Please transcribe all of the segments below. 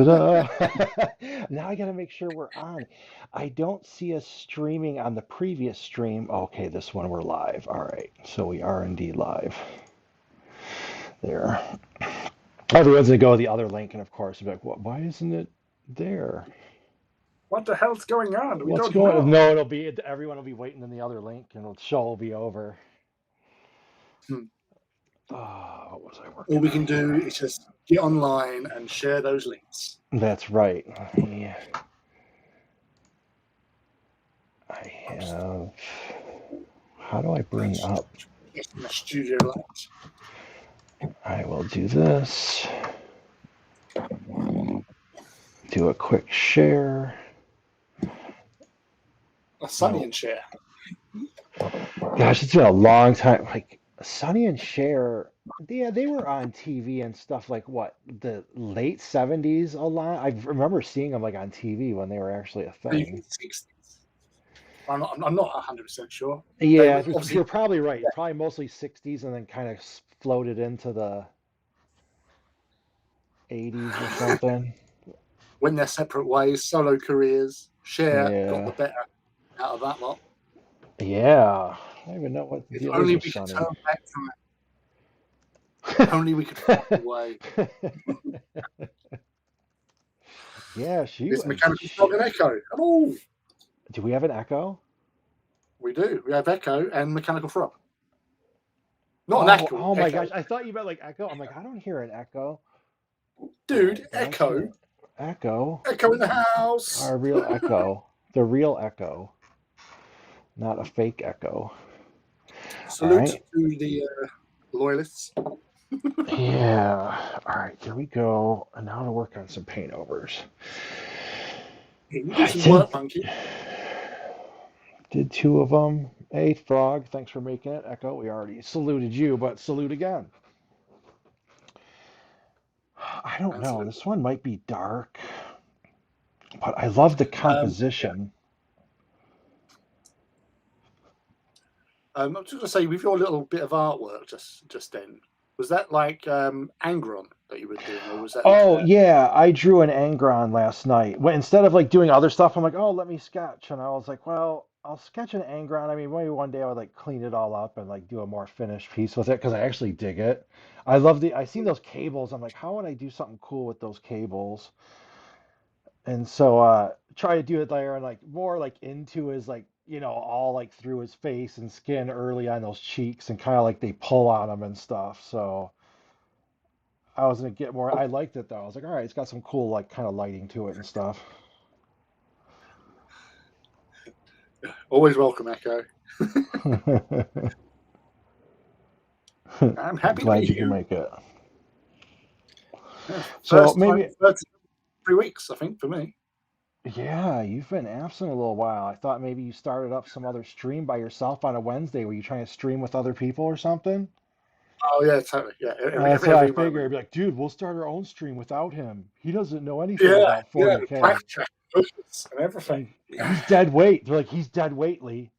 Ta-da! Now I gotta make sure we're on. I don't see us streaming on the previous stream. Okay, this one we're live. All right, so we are indeed live. There. Everyone's gonna go to the other link, and of course, be like, "What? Why isn't it there? What the hell's going on? We What's don't going?" know. No, it'll be everyone will be waiting in the other link, and the show will be over. Hmm. What was I All working we on can do here? is just get online and share those links. That's right. Yeah. I have. How do I bring up? Just in the studio lights. I will do this. Do a quick share. Sunny and share. Gosh, it's been a long time. Like Sonny and Cher, yeah, they were on TV and stuff like what, the late 70s a lot. I remember seeing them like on TV when they were actually a Even thing. 60s. I'm not 100% sure. They Yeah, were obviously you're probably right. Probably mostly 60s and then kind of floated into the 80s or something. went their separate ways, solo careers. Cher got the Yeah. better out of that lot. Yeah. I don't even know what the If deal is only with we could Sonny. turn back time. If only we could find a way. Yeah, This mechanical frog and echo. Oh, do we have an echo? we do. We have echo and mechanical frog. Not an echo. Oh my Echo. gosh. I thought you meant like echo. I'm like, I don't hear an echo. All Dude, right, that's echo. it. Echo. Echo in the house. Our real echo. The real echo. Not a fake echo. All Salute right. to the loyalists. Yeah. All right, here we go. And now to work on some paintovers. You do I some work, monkey. did two of them. Hey, Frog, thanks for making it. Echo, we already saluted you, but salute again. I don't know. Absolutely. This one might be dark, but I love the Yeah. composition. I'm just going to say, with your little bit of artwork just then, was that like Angron that you were doing, or was that like Oh yeah, I drew an Angron last night. When instead of like doing other stuff, I'm like, oh, let me sketch, and I was like, well, I'll sketch an Angron. I mean, maybe one day I would like clean it all up and like do a more finished piece with it because I actually dig it. I love the. I seen those cables. I'm like, how would I do something cool with those cables? And so try to do it there and like more like into his like all like through his face and skin early on those cheeks and kind of like they pull on him and stuff. So. I was gonna get more. I liked it though. I was like, all right, it's got some cool like kind of lighting to it and stuff. always welcome, Echo? I'm happy to be Glad you can here. make it. Yeah, So first time maybe, in 3 weeks, I think, for me. yeah, you've been absent a little while. I thought maybe you started up some other stream by yourself on a Wednesday. Were you trying to stream with other people or something? Oh yeah, totally. Yeah, That's what I every moment. figured. I'd be like, dude, we'll start our own stream without him. He doesn't know anything Yeah, about yeah, 40K. blackjack and everything. He's dead weight. They're like, he's dead weight, Lee.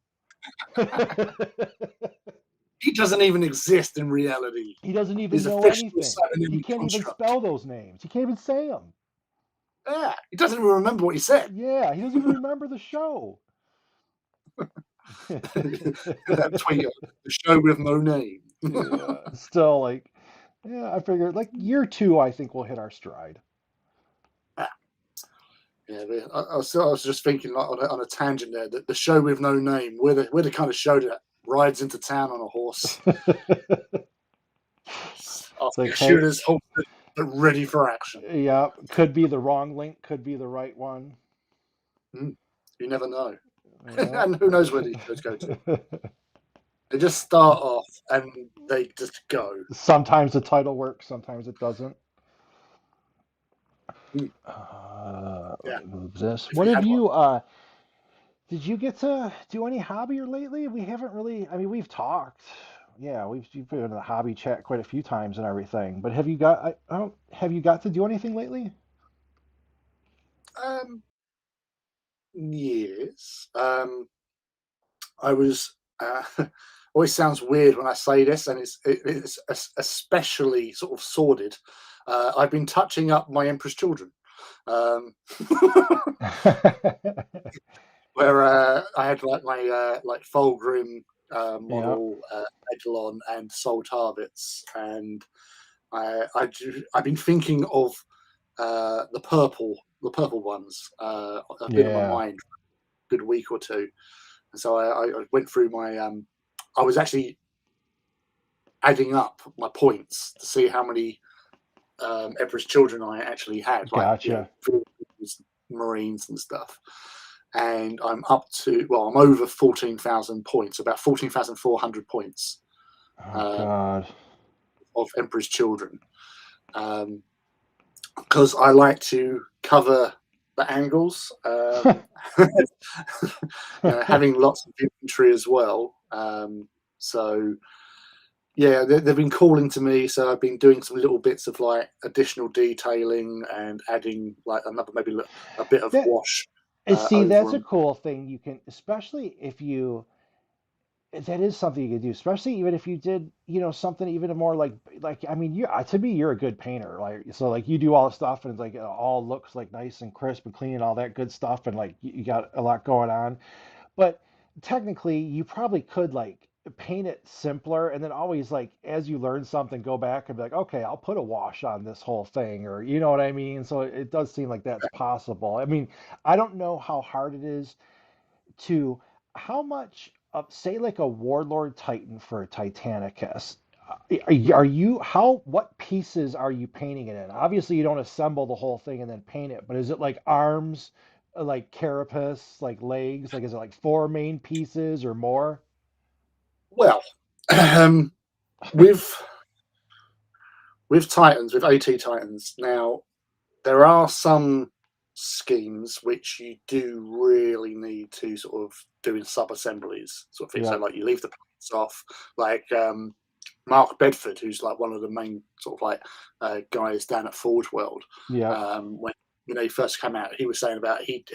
He doesn't even exist in reality. He doesn't even He's know officially a anything. He pseudonym can't even construct. spell those names. He can't even say them. Yeah, he doesn't even remember what he said. Yeah, he doesn't even remember the show. That tweet, the show with no name. Yeah, still like, yeah, I figured like year two, I think we'll hit our stride. Yeah, I was just thinking like on a tangent there that the show with no name, we're the kind of show that rides into town on a horse. Our Like, hey, shooters halted but ready for action. yeah, could be the wrong link, could be the right one. You never know. Yeah. And who knows where these shows go to. They just start off and they just go. Sometimes the title works, sometimes it doesn't. Yeah. Let me move this. If What we have had one. you did you get to do any hobby or lately? We haven't really, I mean, we've talked. Yeah, you've been in the hobby chat quite a few times and everything. But have you got I don't have you got to do anything lately? Yes. I was. Always sounds weird when I say this, and it's especially sort of sordid. I've been touching up my Emperor's Children. Where I had like my like Fulgrim Yeah, model, Eglon, and Soul Targets, and I've been thinking of the purple ones. I've been on my yeah, mind for a good week or two, and so I went through my. I was actually adding up my points to see how many Emperor's Children I actually had, like gotcha. Marines and stuff. And I'm up to I'm over 14,000 points, about 14,400 points Oh um, God. of Emperor's Children, because I like to cover the angles, having lots of infantry as well. So yeah, they've been calling to me, so I've been doing some little bits of like additional detailing and adding like another maybe a bit of That wash see, over that's a them. cool thing. You can, especially if you, that is something you could do, especially even if you did, something even more like I mean, to me, you're a good painter. Like, so like you do all the stuff and it's like it all looks like nice and crisp and clean and all that good stuff, and like you got a lot going on. But technically, you probably could like paint it simpler and then always like as you learn something, go back and be like, okay, I'll put a wash on this whole thing, or you know what I mean? So it does seem like that's possible. I mean, I don't know how hard it is to how much of say like a Warlord Titan for a Titanicus. Are you how what pieces are you painting it in? Obviously, you don't assemble the whole thing and then paint it, but is it like arms, like carapace, like legs? Like is it like four main pieces or more? Well, um, with Titans, with AT Titans, now there are some schemes which you do really need to sort of do in sub assemblies, sort of thing. So Yep. like you leave the parts off, like Mark Bedford, who's like one of the main sort of like guys down at Forge World. Yep. When he first came out, he was saying about he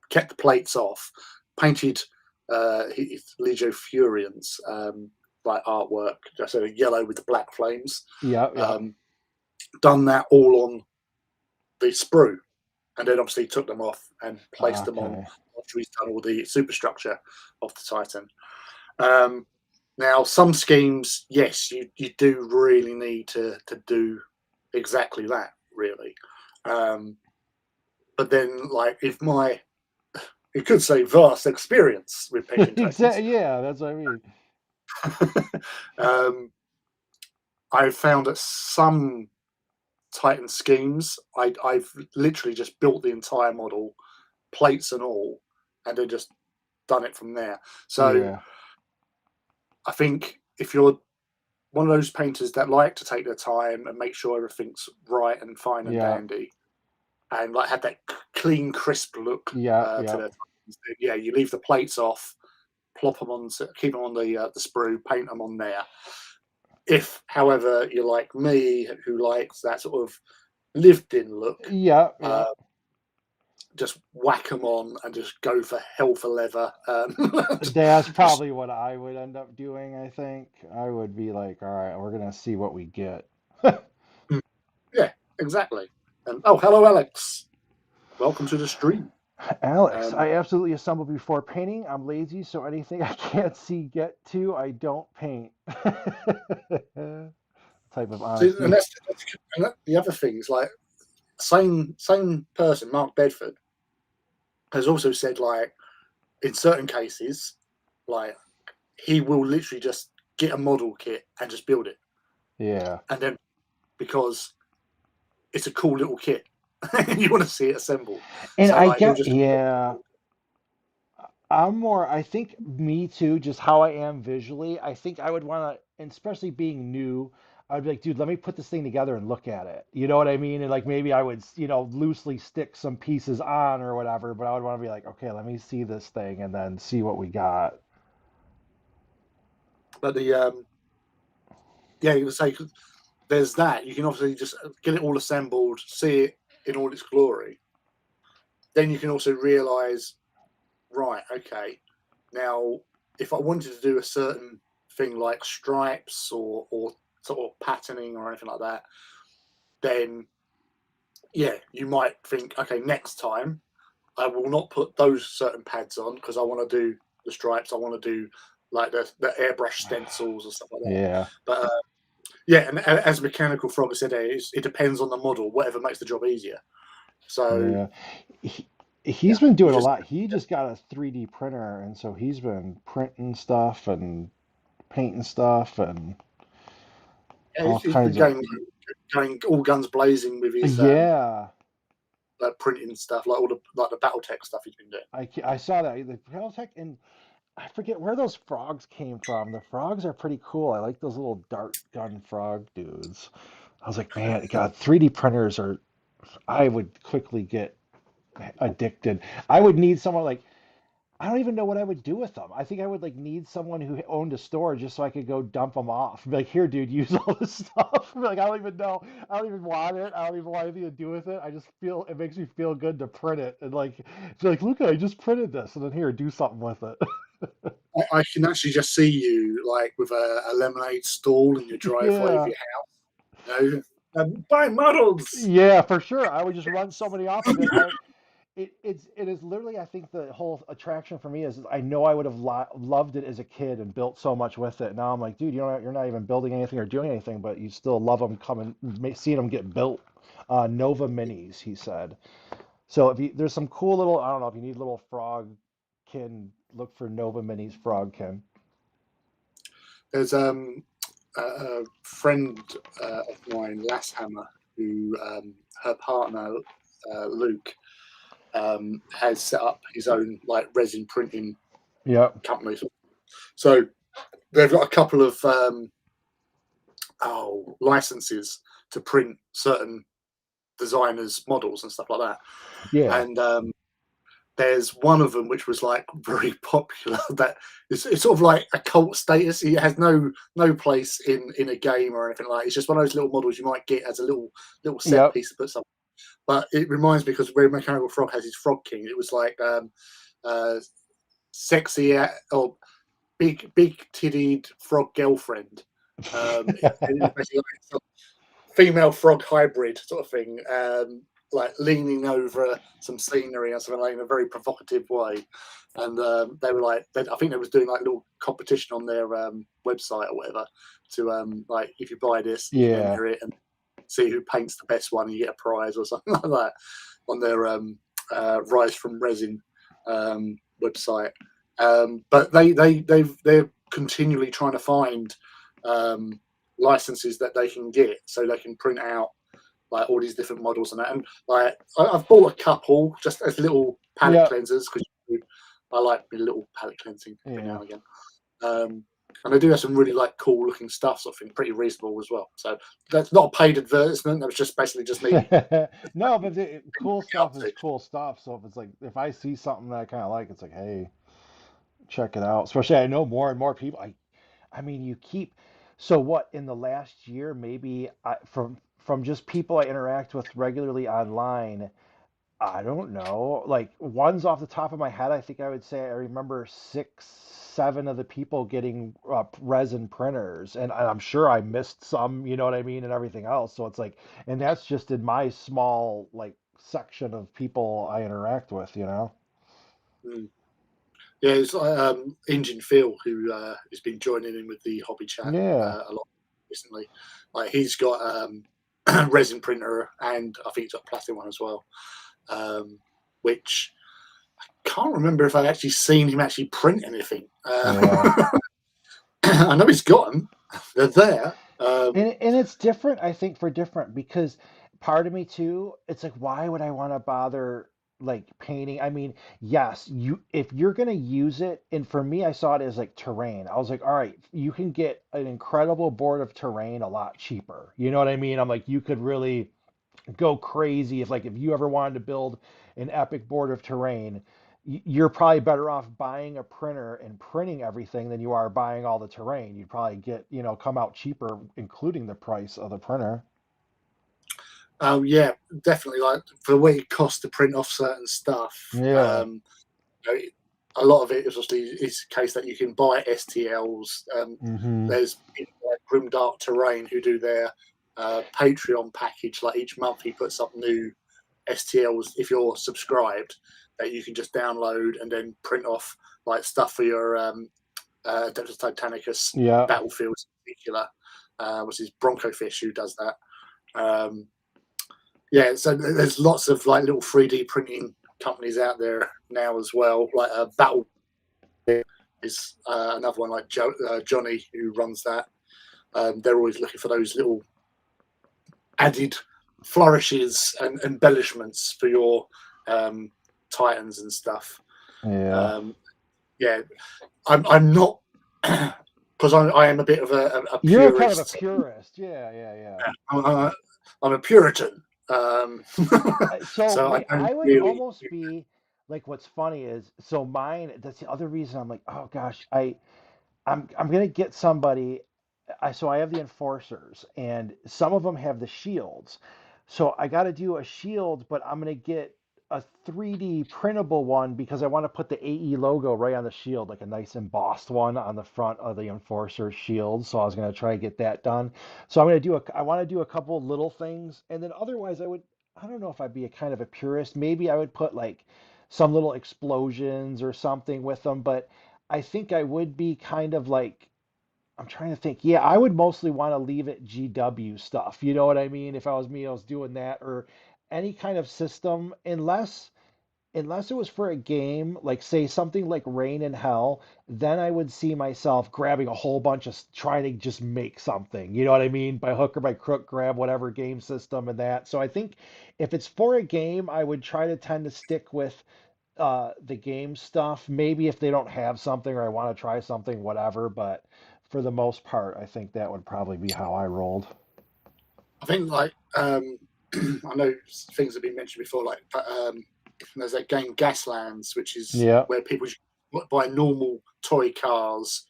kept the plates off, painted his Legio Furians like artwork, just a yellow with the black flames. Yep. Yep. Um, done that all on the sprue, and then obviously took them off and placed them on Okay. after he's done all the superstructure of the Titan. Um, now, some schemes, yes, you do really need to do exactly that, really. But then, like, if you could say vast experience with painting Titans, Exactly. Yeah, that's what I mean. um, I've found that some Titan schemes, I've literally just built the entire model, plates and all, and then just done it from there. So Yeah. I think if you're one of those painters that like to take their time and make sure everything's right and fine and Yep. dandy, and like have that clean, crisp look Yep. to Yep. their Titans, yeah, you leave the plates off, plop them on, keep them on the sprue, paint them on there. If, however, you're like me, who likes that sort of lived-in look, Yep. uh, Yep. just whack them on and just go for hell for leather. That's Just probably what I would end up doing, I think. I would be like, all right, we're gonna see what we get. yeah, exactly. And oh, hello, Alex. Welcome to the stream. Alex, Um, I absolutely assemble before painting. I'm lazy, so anything I can't see get to, I don't paint. Type of See, and honesty. the other thing is like same person, Mark Bedford, has also said like in certain cases, like he will literally just get a model kit and just build it, Yeah. and then because it's a cool little kit, and you want to see it assembled, And so I like he'll get, just yeah, I'm more, I think me too, just how I am visually. I think I would want to, and especially being new, I'd be like, dude, let me put this thing together and look at it. You know what I mean? And like maybe I would, loosely stick some pieces on or whatever, but I would want to be like, okay, let me see this thing and then see what we got. but the yeah, you can say there's that. You can obviously just get it all assembled, see it in all its glory. Then you can also realize, right, okay, now if I wanted to do a certain thing like stripes or sort of patterning or anything like that, then yeah, you might think, okay, next time I will not put those certain pads on because I want to do the stripes. I want to do like the airbrush stencils or stuff like that. Yeah, But yeah, and as Mechanical Frog said, it depends on the model, whatever makes the job easier. So yeah. He, yeah, he's been you doing a just lot. He just got a 3D printer, and so he's been printing stuff and painting stuff and yeah, all he's been kinds of. going all guns blazing with his Yeah, printing stuff, like all the BattleTech stuff he's been doing. I saw that the Caltech, and I forget where those frogs came from. The frogs are pretty cool. I like those little dart gun frog dudes. I was like, man, God, 3D printers are. I would quickly get addicted. I would need someone like I don't even know what I would do with them. I think I would like need someone who owned a store just so I could go dump them off. Be like, here, dude, use all this stuff. Be like, I don't even know. I don't even want it. I don't even want anything to do with it. I just feel it makes me feel good to print it and like, be like, look, I just printed this, and then here, do something with it. I can actually just see you like with a lemonade stall in your driveway of Yeah. your house, you know, buy models. Yeah, for sure. I would just run somebody off and be like, it is literally I think the whole attraction for me is I know I would have loved it as a kid and built so much with it. Now I'm like, dude, you're not even building anything or doing anything, but you still love them coming, seeing them get built. Nova Minis, he said. So if you, there's some cool little, I don't know if you need little frog kin, look for Nova Minis frogkin. There's a friend of mine, Lasshammer, who her partner Luke has set up his own like resin printing Yep. company. So they've got a couple of licenses to print certain designers' models and stuff like that. Yeah. And there's one of them which was like very popular. That it's sort of like a cult status. It has no place in a game or anything like. It's just one of those little models you might get as a little set Yep. piece to put something. But it reminds me because where Mechanical Frog has his Frog King, it was like uh, sexy or big tittied frog girlfriend. Basically like some female frog hybrid sort of thing, like leaning over some scenery or something like in a very provocative way. And they were like, I think they was doing like a little competition on their website or whatever to like if you buy this, you can Yeah. enter it and see who paints the best one, and you get a prize or something like that on their Rise from Resin website. But they're continually trying to find licenses that they can get so they can print out like all these different models and that. And like I've bought a couple just as little palette Yep. cleansers because I like my little palette cleansing every now Yeah. and again. And they do have some really like cool looking stuff, so I think pretty reasonable as well. So that's not a paid advertisement. That was just basically just me No, but cool up stuff is to. cool stuff. So if it's like if I see something that I kind of like, it's like, hey, check it out. Especially I know more and more people. I mean, you keep. So what in the last year, maybe from just people I interact with regularly online, I don't know. Like ones off the top of my head, I think I would say I remember six, seven of the people getting resin printers, and I'm sure I missed some. You know what I mean, and everything else. So it's like, and that's just in my small like section of people I interact with. You know. Mm. Yeah, it's like Engine Phil who has been joining in with the hobby chat Yeah. a lot recently. Like he's got resin printer and I think he's got a plastic one as well. Which I can't remember if I've actually seen him actually print anything. Yeah. I know he's got them; they're there. And it's different, I think, for different because part of me too, it's like, why would I want to bother like painting? I mean, yes, you if you're gonna use it, and for me, I saw it as like terrain. I was like, all right, you can get an incredible board of terrain a lot cheaper. You know what I mean? I'm like, you could really go crazy if you ever wanted to build an epic board of terrain, you're probably better off buying a printer and printing everything than you are buying all the terrain. You'd probably get, come out cheaper, including the price of the printer. Oh yeah, definitely. Like for the way it costs to print off certain stuff. Yeah. You know, a lot of it is obviously is the case that you can buy STLs. Hmm. There's people like Grimdark Terrain who do their Patreon package. Like each month he puts up new. STLs if you're subscribed that you can just download and then print off like stuff for your Adeptus Titanicus Yeah. battlefields in particular, which is Bronco Fish who does that. Yeah, so there's lots of like little 3D printing companies out there now as well. Like Battle is another one, like Johnny who runs that. They're always looking for those little added flourishes and embellishments for your Titans and stuff. Yeah. Yeah, I'm not because I am a bit of a You're kind of a purist. purist. Yeah, yeah, yeah. I'm a Puritan. So So I don't I would really. almost be like, what's funny is, so mine, that's the other reason I'm like, oh gosh, I'm gonna get somebody. So I have the enforcers, and some of them have the shields. So I got to do a shield, but I'm gonna get a 3D printable one because I want to put the AE logo right on the shield, like a nice embossed one on the front of the enforcer shield. So I was gonna try to get that done. So I'm gonna do I want to do a couple little things, and then otherwise I don't know if I'd be a kind of a purist. Maybe I would put like some little explosions or something with them, but I think I would be kind of like, I'm trying to think. Yeah, I would mostly want to leave it GW stuff. You know what I mean? If I was me, I was doing that, or any kind of system, unless it was for a game, like say something like Rain and Hell, then I would see myself grabbing a whole bunch of trying to just make something. You know what I mean? By hook or by crook, grab whatever game system and that. So I think if it's for a game, I would try to tend to stick with the game stuff. Maybe if they don't have something or I want to try something, whatever. But for the most part, I think that would probably be how I rolled. I think like I know things have been mentioned before, like there's that game Gaslands, which is Yeah. where people buy normal toy cars.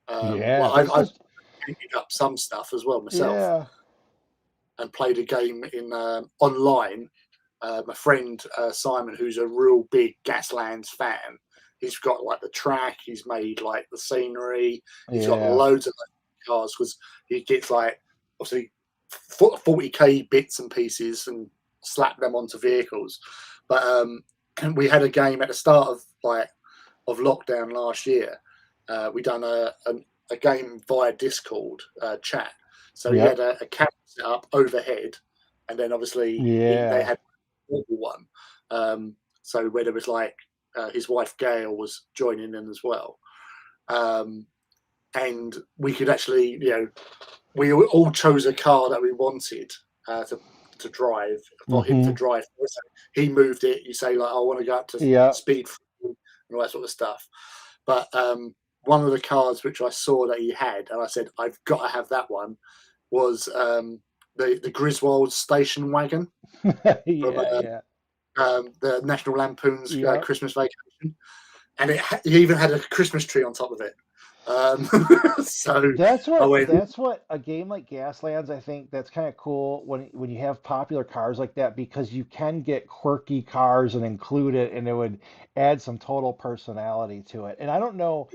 Yeah. Well, That's I've just, picked up some stuff as well myself yeah. and played a game in online. My friend Simon, who's a real big Gaslands fan, he's got like the track, he's made like the scenery, he's got Yeah. loads of cars because he gets like obviously 40k bits and pieces and slap them onto vehicles. But we had a game at the start of lockdown last year. We done a game via Discord chat. So he had Yep. a camera set up overhead, and then obviously they Yeah. had a normal one. So where there was like his wife Gail was joining in as well, and we could actually, we all chose a car that we wanted to drive for him to Mm-hmm. drive. So he moved it. You say like, I want to go up to Yeah. speed and all that sort of stuff. But one of the cars which I saw that he had, and I said I've got to have that one, was the Griswold station wagon from Yeah. Yeah. the National Lampoon's Yep. Christmas Vacation, and he even had a Christmas tree on top of it. Um, so I went, That's what a game like Gaslands, I think that's kind of cool when you have popular cars like that, because you can get quirky cars and include it, and it would add some total personality to it. And I don't know,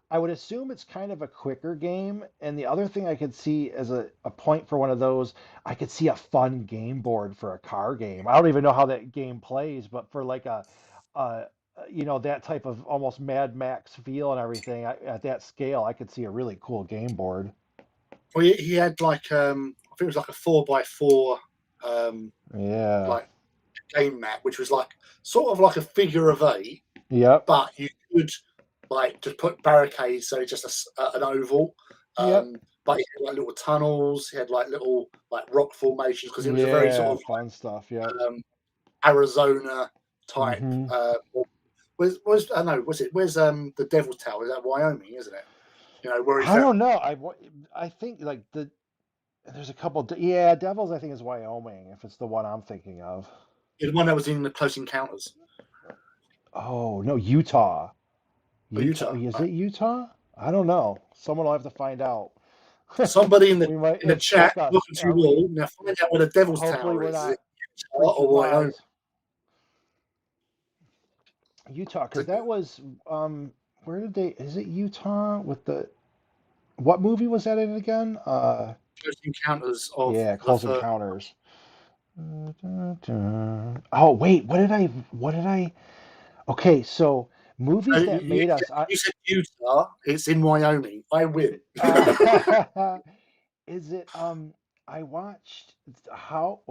I would assume it's kind of a quicker game. And the other thing I could see as a point for one of those, I could see a fun game board for a car game. I don't even know how that game plays, but for like a that type of almost Mad Max feel and everything, at that scale, I could see a really cool game board. well, he had like I think it was like a 4x4 um, Yeah. like game map, which was like sort of like a figure of eight, Yep. but you could like just put barricades, so it's just an oval. Yep. But he had like little tunnels, he had like little like rock formations because it was a very Yeah. sort of Fun stuff. Yep. Arizona type. Hmm. Was I know? Was it? Where's the Devil's Tower? Is that Wyoming? Isn't it? Where he's I at. don't know. I think like there's a couple. Yeah, Devils, I think, is Wyoming, if it's the one I'm thinking of. The one that was in the Close Encounters. Oh, no, Utah. Oh, Utah. Utah. Is it Utah? I don't know. Someone will have to find out. Somebody in the We might, in the it's chat check us. looking to you all now. Find out where the Devil's Hopefully Tower we're is. Is it not Utah preaching or Wyoming? lies. Utah, because that was, where did they, is it Utah with what movie was that in again? Close Encounters of Yeah, the Close Third. Encounters. Oh wait, what did I? Okay, so So movies that made us. you said Utah. It's in Wyoming. I win. Is it I watched how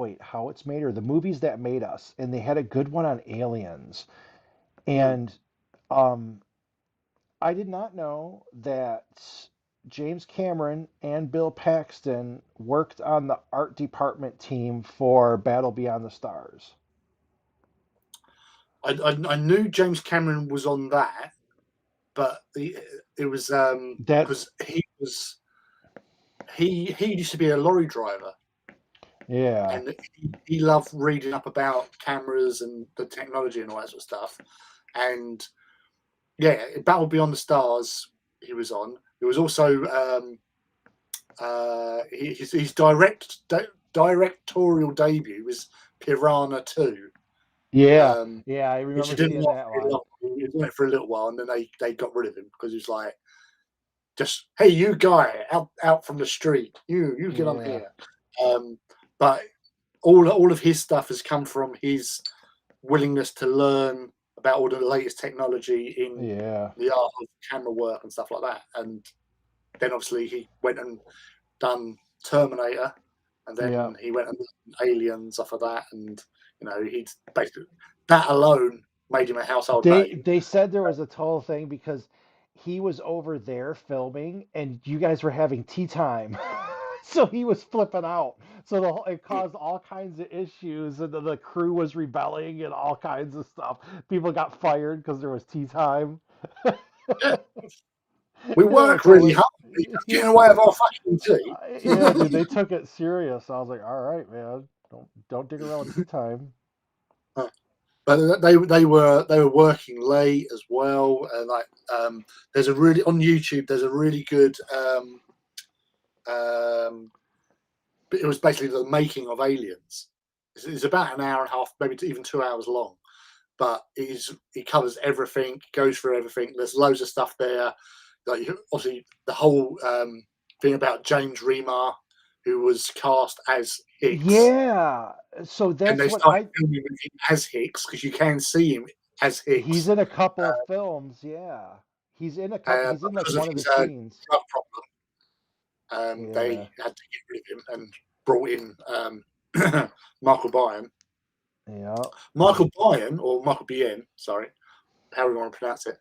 it's made or the movies that made us, and they had a good one on aliens. Hmm. And um I did not know that James Cameron and Bill Paxton worked on the art department team for Battle Beyond the Stars. I knew James Cameron was on that, but it was That because he used to be a lorry driver, yeah. and he loved reading up about cameras and the technology and all that sort of stuff. And yeah, Battle Beyond the Stars he was on. There was also his directorial debut was Piranha 2, Yeah. Yeah, I which he remember didn't seeing last that very one. long. He was on it for a little while, and then they got rid of him because he was like, just hey, you guy out from the street, you get on Yeah. here. Um, but all of his stuff has come from his willingness to learn about all the latest technology in Yeah. the art of camera work and stuff like that. And then obviously he went and done Terminator, and Yeah. then he went and done Aliens off of that, and he'd basically that alone made him a household name. They said there was a total thing because he was over there filming and you guys were having tea time. So he was flipping out. So it caused all kinds of issues and the crew was rebelling and all kinds of stuff. People got fired because there was tea time. Yeah, we Yeah, work really totally. hard. You're getting away with our fucking tea. Yeah, dude, they took it serious. I was like, all right, man, don't dig around with tea time. But they were working late as well, and like there's a really on YouTube. There's a really good. Um, it was basically the making of Aliens. It's about an hour and a half, maybe even 2 hours long. But he covers everything, goes through everything. There's loads of stuff there. Like obviously the whole thing about James Remar, who was cast as Hicks, Yeah, so and that's they what started I. filming with him as Hicks because you can see him as He's Hicks. in a couple of films, yeah. He's in a couple. He's in like Because of one of the his scenes. drug problem, they Yeah, had to get rid of him and brought in Michael Biehn. yeah. Michael Biehn, or Michael Biehn, sorry, how we want to pronounce it.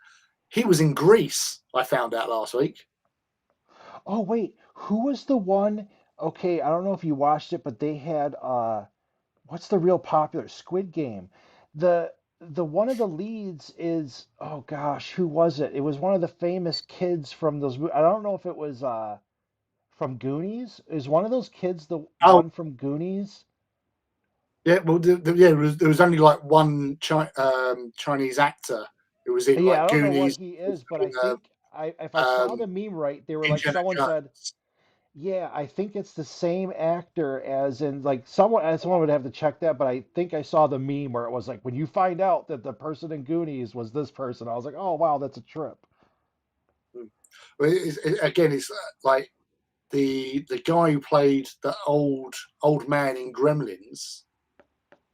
He was in Greece, I found out last week. Oh wait, who was the one? Okay, I don't know if you watched it, but they had what's the real popular Squid Game? The one of the leads is oh gosh, who was it? It was one of the famous kids from those. I don't know if it was from Goonies. Is one of those kids the Oh, one from Goonies? yeah, well, yeah, there was only like one Chinese actor who was in Yeah, I like don't know what Goonies, he was is, but I in think if I saw the meme right, they were like Indiana someone said, Jones. yeah, I think it's the same actor as in like someone would have to check that, but I think I saw the meme where it was like when you find out that the person in Goonies was this person, I was like, oh wow, that's a trip. Well, again, it's like the guy who played the old man in Gremlins,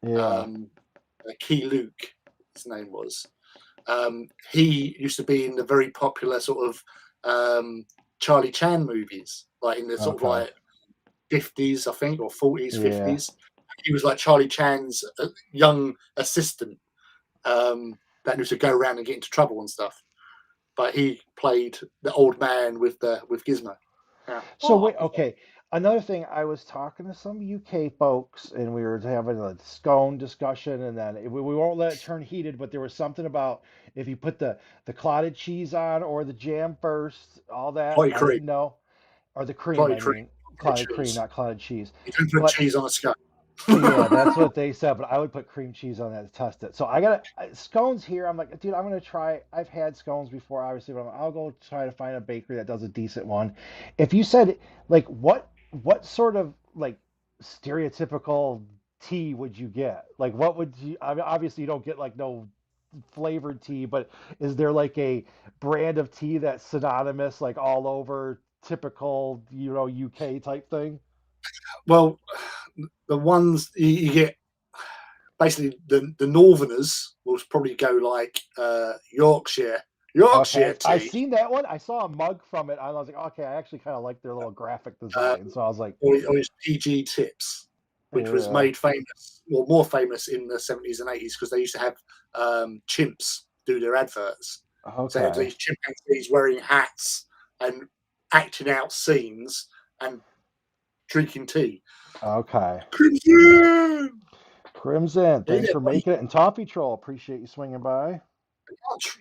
Yeah. um, Key Luke, his name was. He used to be in the very popular sort of Charlie Chan movies, like in the sort of Okay. like 50s, I think, or 40s, Yeah. 50s. He was like Charlie Chan's young assistant that used to go around and get into trouble and stuff. But he played the old man with Gizmo. Yeah. So Oh, wait, okay. Another thing, I was talking to some UK folks, and we were having a scone discussion, and then we won't let it turn heated, but there was something about if you put the clotted cheese on or the jam first, all that. clotted I cream, didn't know, or the cream, clotted I cream, mean, put clotted cream, cheese. not clotted cheese. You don't put But cheese on a scone. yeah, that's what they said, but I would put cream cheese on that to test it. So I got scones here. I'm like, dude, I'm gonna try. I've had scones before, obviously, but I'll go try to find a bakery that does a decent one. If you said like what sort of like stereotypical tea would you get? Like what would you? I mean, obviously you don't get like no flavored tea, but is there like a brand of tea that's synonymous like all over typical, UK type thing? Well, the ones you get, basically the Northerners will probably go like Yorkshire Okay, I tea, seen that one. I saw a mug from it. I was like, okay, I actually kind of like their little graphic uh, design. So I was like, or it's PG Tips, which was yeah, made famous, or more famous in the 70s and 80s because they used to have chimps do their adverts. So they had okay, these chimpanzees wearing hats and acting out scenes and drinking tea. okay. Crimson! Crimson, Yeah, thanks for making it. And Toffee Troll, appreciate you swinging by.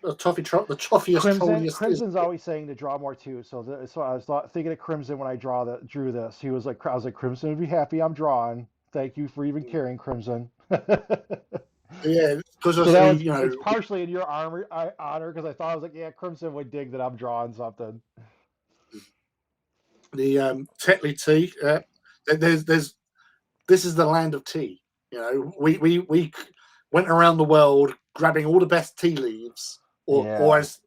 the the toffiest, trolliest is. Crimson's always saying to draw more too. So I was thinking of Crimson when I drew this. He was like, I was like, Crimson would be happy I'm drawing. Thank you for even caring, Crimson. Yeah, because So that was, you know, it's partially in your honor because I thought I was like, yeah, Crimson would dig that I'm drawing something. the Tetley tea. There's this is the land of tea. You know, we went around the world grabbing all the best tea leaves, or Yeah. as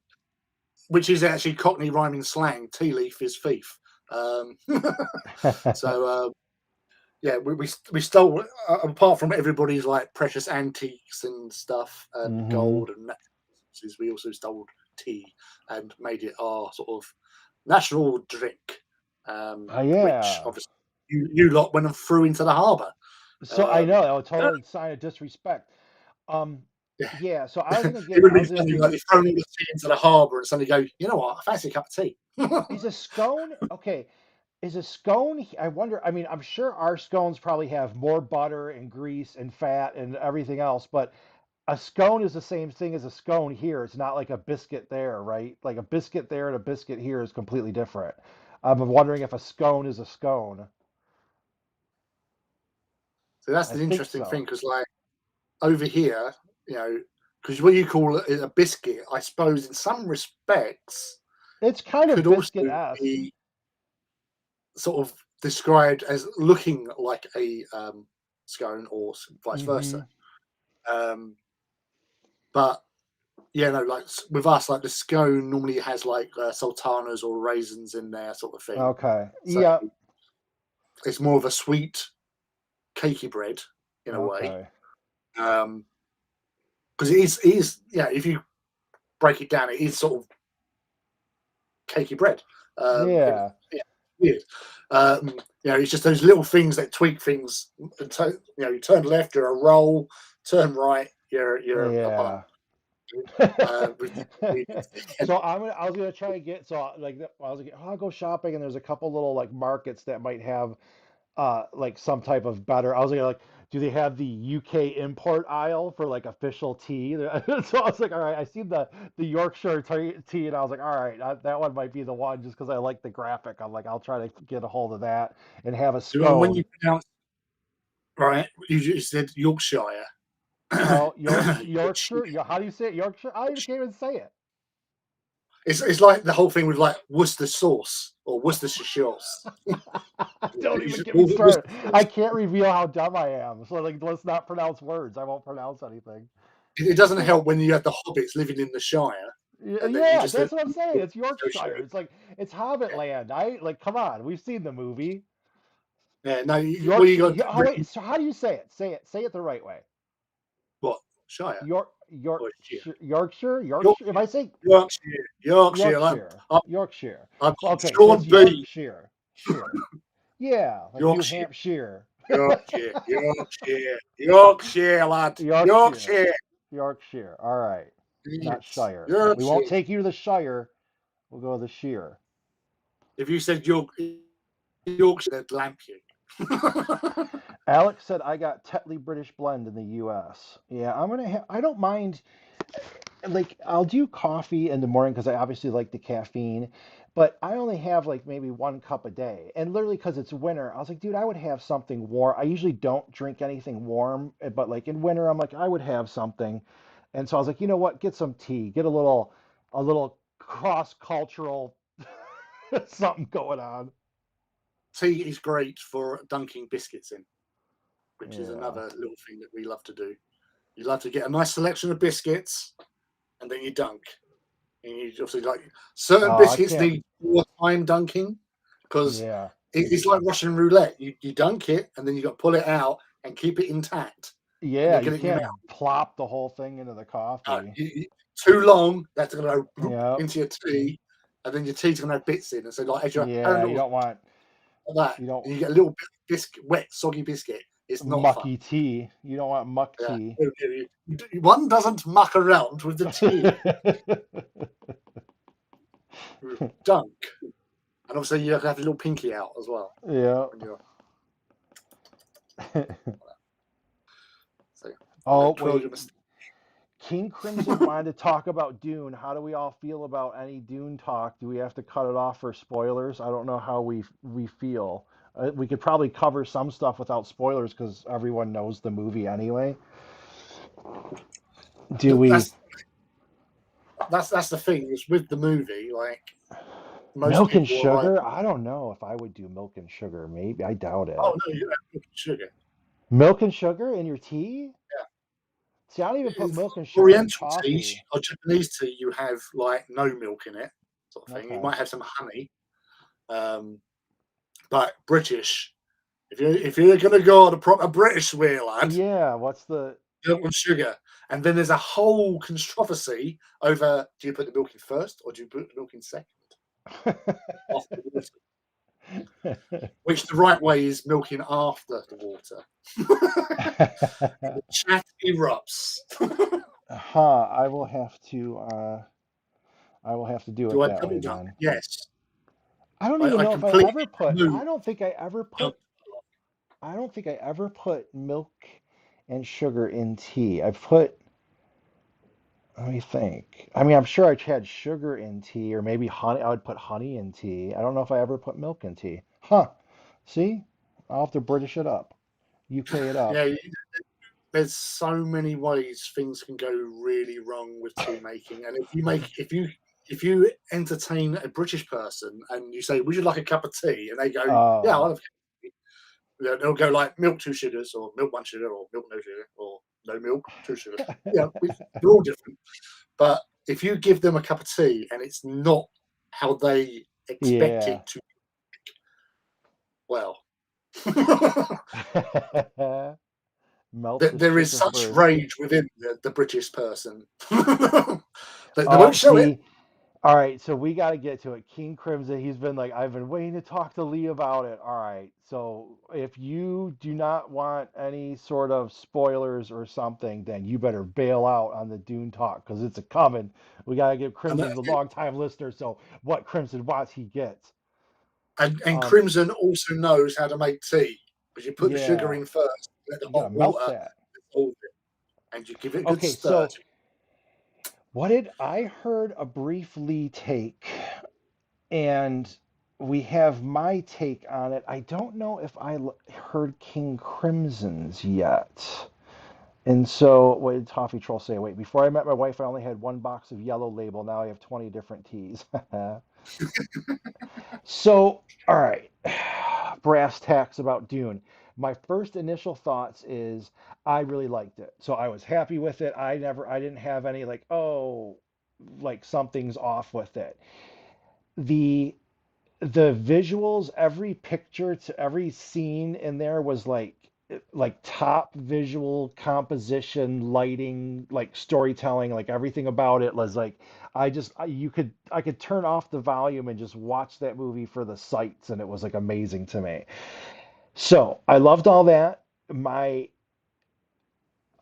which is actually Cockney rhyming slang. Tea leaf is thief. Um, so yeah, we stole apart from everybody's like precious antiques and stuff and Hmm. gold and necklaces, we also stole tea and made it our sort of national drink, which Yeah. obviously you lot went and threw into the harbour. So I know Um, that was totally a sign of disrespect. Um, yeah, yeah. So I was gonna it get, would I have was been gonna funny, like do. you thrown all the tea into the harbour and suddenly go, you know what, I fancy a cup of tea. Is a scone okay? Is a scone? I wonder. I mean, I'm sure our scones probably have more butter and grease and fat and everything else, but a scone is the same thing as a scone here. It's not like a biscuit there, right? Like a biscuit there and a biscuit here is completely different. I'm wondering if a scone is a scone. So that's I the think interesting so. thing, because like over here, you know, because what you call it a biscuit, I suppose in some respects It's kind of could also biscuit-esque. be sort of described as looking like a scone or vice versa. Hmm. Um, but yeah, no, like with us, like the scone normally has like sultanas or raisins in there, sort of thing. Okay. So Yeah. it's more of a sweet, cakey bread in a way. Okay. Because it is, yeah, if you break it down, it is sort of cakey bread. Yeah. Yeah, weird. You know, it's just those little things that tweak things. You know, you turn left, you're a roll. Turn right, you're a bun. Yeah. With the ingredients. So I was gonna try to get so like I was like, oh, I'll go shopping and there's a couple little like markets that might have like some type of better. I was like, do they have the UK import aisle for like official tea? So I was like, all right, I see the Yorkshire tea, and I was like, all right, that one might be the one just because I like the graphic. I'm like, I'll try to get a hold of that and have a And when you scone. pronounce right, you just said Yorkshire. Oh, Yorkshire. Yorkshire. How do you say it? Yorkshire. I can't even say it. It's like the whole thing with like Worcester sauce or Worcestershire sauce. Don't You even should get me call it Worcester started. I sauce. can't reveal how dumb I am. So like, let's not pronounce words. I won't pronounce anything. It doesn't help when you have the hobbits living in the Shire, and then you Yeah, just said that's what I'm saying. It's Yorkshire. Yorkshire. It's like it's Hobbit land. I like, come on. We've seen the movie. Yeah, no, what you Yorkshire. got? Oh wait. So how do you say it? Say it the right way. What Shire or Shire? Yorkshire. If I say Yorkshire. Yorkshire, Yorkshire. I'm Well, okay, so Sean it's B. Yorkshire. Shire. Yeah, like New Yorkshire, Hampshire. Yorkshire, lad, Yorkshire. Yorkshire. Yorkshire. All right. Not Yes, Shire. We won't Yorkshire. take you to the Shire. We'll go to the Shire. If you said Yorkshire, they'd lamp you. Alex said I got Tetley British Blend in the U.S. Yeah, I'm gonna. I don't mind. Like I'll do coffee in the morning because I obviously like the caffeine, but I only have like maybe 1 cup a day. And literally because it's winter, I was like, dude, I would have something warm. I usually don't drink anything warm, but like in winter, I'm like, I would have something. And so I was like, you know what? Get some tea. Get a little cross-cultural something going on. Tea is great for dunking biscuits in, which is Yeah. another little thing that we love to do. You love to get a nice selection of biscuits, and then you dunk. And you obviously like certain Oh, I biscuits can't. need more time dunking because Yeah. It's like Russian roulette. You dunk it, and then you got to pull it out and keep it intact, and Yeah, then you get it in your mouth. can't plop the whole thing into the coffee. Too long, that's going to go Yep. into your tea, and then your tea's going to have bits in. And so, like, as your Yeah, you handles don't want like that, you don't and you get a little bit of biscuit, wet, soggy biscuit. It's not fun. mucky tea. You don't want muck Yeah. tea. One doesn't muck around with the tea. Dunk. And obviously, you have to have a little pinky out as well. Yeah. When you're, so, Oh, twirl wait. your moustache. King Crimson wanted to talk about Dune. How do we all feel about any Dune talk? Do we have to cut it off for spoilers? I don't know how we feel. We could probably cover some stuff without spoilers because everyone knows the movie anyway. Do we? That's the thing is with the movie, like most Milk and people are like, sugar? I don't know if I would do milk and sugar. Maybe I doubt "Oh it. no, you have sugar." Milk and sugar in your tea? See, I don't even put If milk and sugar in Oriental tea coffee. or Japanese tea, you have like no milk in it, sort of thing. You Okay. might have some honey, but British, if you're gonna go on a proper British way, lad, Yeah, what's the milk and sugar. And then there's a whole controversy over: do you put the milk in first or do you put the milk in second after the water? Which the right way is milking after the water. The chat erupts. Huh, I will have to do it Do I that double way dunk? then. Yes. I don't even I know if I completely ever put move. I don't think I ever put milk and sugar in tea. I put let me think. I mean, I'm sure I had sugar in tea or maybe honey. I would put honey in tea. I don't know if I ever put milk in tea. Huh. See? I'll have to British it up. UK it up. Yeah, there's so many ways things can go really wrong with tea making. And if you entertain a British person and you say, "Would you like a cup of tea?" and they go, "Yeah, I'll Oh. have a cup of tea," they'll go like milk, 2 sugars, or milk, 1 sugar, or milk, no sugar, or no milk, 2 sugars. Yeah, they're all different. But if you give them a cup of tea and it's not how they expect Yeah. it to, well, Melt the there is sugar such first. rage within the British person. They Oh, won't show it. see, all right, so we got to get to it. King Crimson, he's been like, I've been waiting to talk to Lee about it. All right, so if you do not want any sort of spoilers or something, then you better bail out on the Dune talk because it's a coming. We got to give And, Crimson's a long time listener, so what Crimson wants, he gets. and Um, Crimson also knows how to make tea because you put the sugar yeah, in first, let the you got hot to melt water that. dissolve it, and you give it a good Okay, stir. so what did I heard a brief Lee take? And we have my take on it. I don't know if heard King Crimson's yet. And so, what did Toffee Troll say? Wait, before I met my wife, I only had one box of Yellow Label. Now I have 20 different teas. So, all right, brass tacks about Dune. My first initial thoughts is I really liked it. So I was happy with it. I didn't have any like, oh, like something's off with it. The the visuals, every picture to every scene in there was like top visual composition, lighting, like storytelling, like everything about it was like I could turn off the volume and just watch that movie for the sights and it was like amazing to me. So, I loved all that. My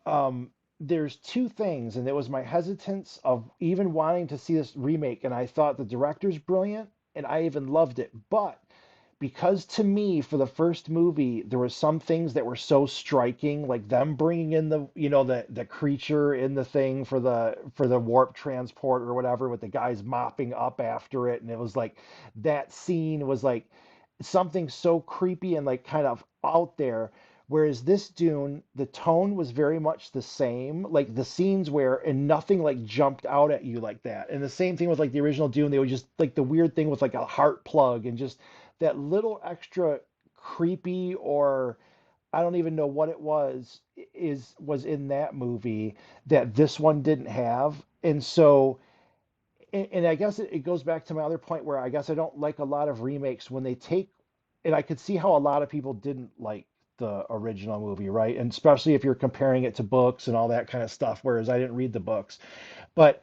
um there's two things, and it was my hesitance of even wanting to see this remake, and I thought the director's brilliant, and I even loved it. But because to me, for the first movie, there were some things that were so striking, like them bringing in the creature in the thing for the warp transport or whatever, with the guys mopping up after it, and it was like that scene was like something so creepy and like kind of out there. Whereas this Dune, the tone was very much the same. Like the scenes where and nothing like jumped out at you like that. And the same thing with like the original Dune, they were just like the weird thing with like a heart plug and just that little extra creepy or I don't even know what it was in that movie that this one didn't have. And so and I guess it goes back to my other point where I guess I don't like a lot of remakes when they take and I could see how a lot of people didn't like the original movie, right? And especially if you're comparing it to books and all that kind of stuff, whereas I didn't read the books. But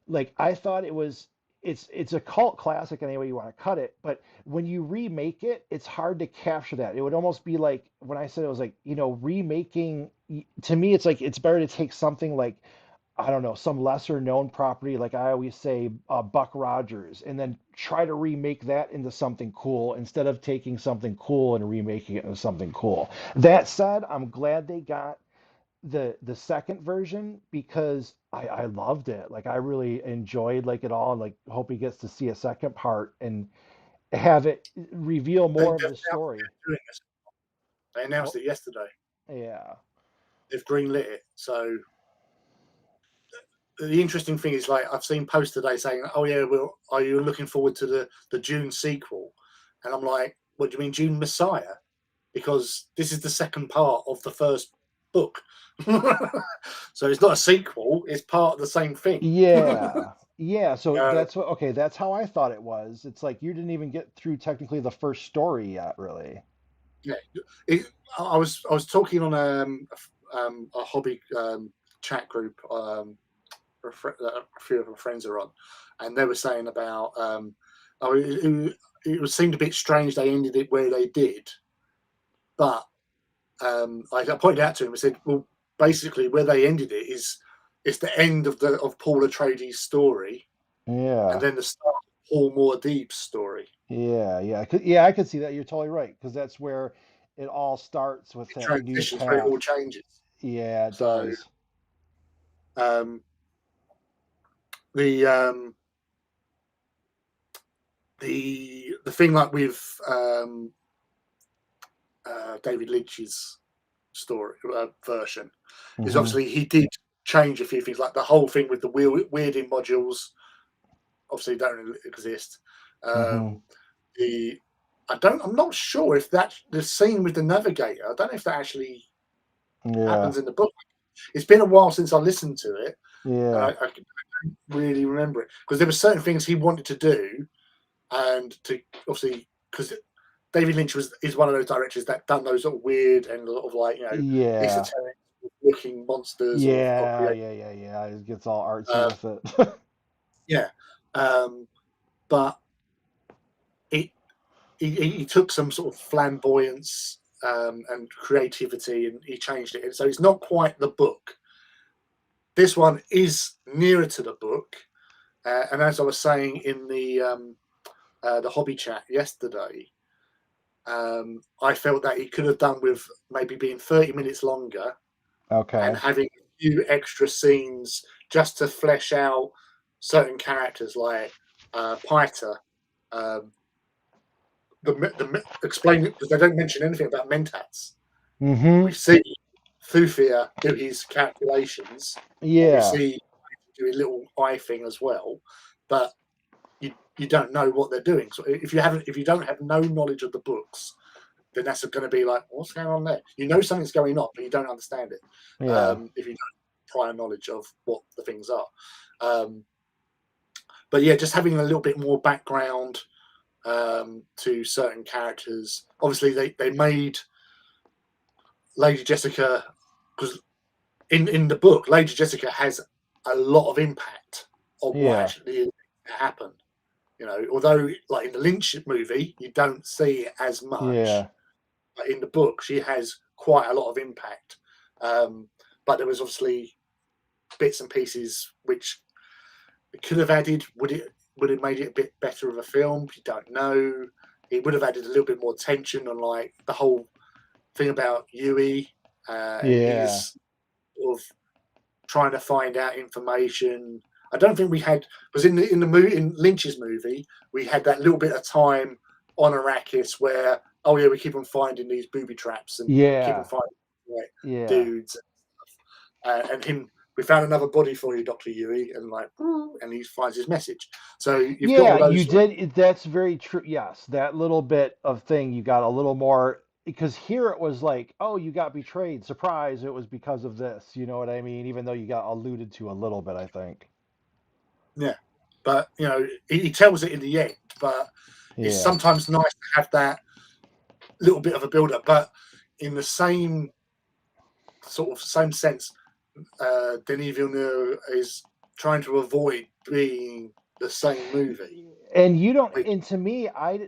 like I thought it was it's a cult classic any way you want to cut it, but when you remake it, it's hard to capture that. It would almost be like when I said it was like, remaking to me it's like it's better to take something like I don't know, some lesser known property, like I always say, Buck Rogers, and then try to remake that into something cool instead of taking something cool and remaking it into something cool. That said, I'm glad they got the second version because I loved it. Like I really enjoyed like it all, and like hope he gets to see a second part and have it reveal They more of the story. doing this. They Oh, announced it yesterday. yeah. They've greenlit it. So the interesting thing is, like, I've seen posts today saying, "Oh yeah, well, are you looking forward to the June sequel?" And I'm like, "What do you mean, June Messiah?" Because this is the second part of the first book. So it's not a sequel; it's part of the same thing. Yeah. Yeah, so uh, that's what okay, that's how I thought it was. It's like you didn't even get through technically the first story yet, really. yeah, I was talking on a hobby chat group. A few of my friends are on, and they were saying about oh, it seemed a bit strange they ended it where they did, but I pointed out to him. I said, well, basically where they ended it is it's the end of Paul Atreides' story, and Yeah. then the start of Paul Muad'Dib's story. Yeah, yeah. Yeah, I could see that. You're totally right, because that's where it all starts with It that new transitions where it path. all changes. Yeah, it So does. um, the um, the thing like with David Lynch's story version is Hmm. obviously he did change a few things, like the whole thing with the weirding modules. Obviously, don't really exist. Hmm. Um, the I'm not sure if that the scene with the navigator. I don't know if that actually Yeah. happens in the book. It's been a while since I listened to it, and Yeah. I don't really remember it because there were certain things he wanted to do, and to obviously because David Lynch is one of those directors that done those sort of weird and a lot of, like, Yeah. esoteric looking monsters or Yeah, create. yeah, yeah, yeah. It gets all artsy Uh, with it. yeah, um, but it he took some sort of flamboyance and creativity and he changed it. So it's not quite the book. This one is nearer to the book, and as I was saying in the hobby chat yesterday, I felt that he could have done with maybe being 30 minutes longer and Okay. having a few extra scenes just to flesh out certain characters like Piter. Um, explain it because they don't mention anything about mentats. Hmm. We see Thufir do his calculations, and we Yeah. see do a little eye thing as well, but you don't know what they're doing. So if you don't have no knowledge of the books, then that's going to be like, what's going on there? You know something's going on, but you don't understand it Yeah. if you don't prior knowledge of what the things are. Um, but yeah, just having a little bit more background to certain characters. Obviously, they made Lady Jessica because in the book, Lady Jessica has a lot of impact on what Yeah. actually happened. Although like in the Lynch movie, you don't see it as much, Yeah. but in the book, she has quite a lot of impact. But there was obviously bits and pieces which it could have added. Would it made it a bit better of a film? You don't know. It would have added a little bit more tension on like the whole thing about Yui and Yeah. his sort of trying to find out information. I don't think we had because in the movie in Lynch's movie we had that little bit of time on Arrakis where we keep on finding these booby traps and keep on Yeah. finding like Yeah. dudes and him. We found another body for you, Dr. Yui, and like, and he finds his message. So you've got Yeah, all you those. did. That's very true. Yes, that little bit of thing you got a little more because here it was like, oh, you got betrayed. Surprise, it was because of this. You know what I mean? Even though you got alluded to a little bit, I think. Yeah, but he tells it in the end. But it's Yeah. sometimes nice to have that. little bit of a build up, but in the same sort of same sense, Denis Villeneuve is trying to avoid being the same movie. And you don't, Which, and to me, I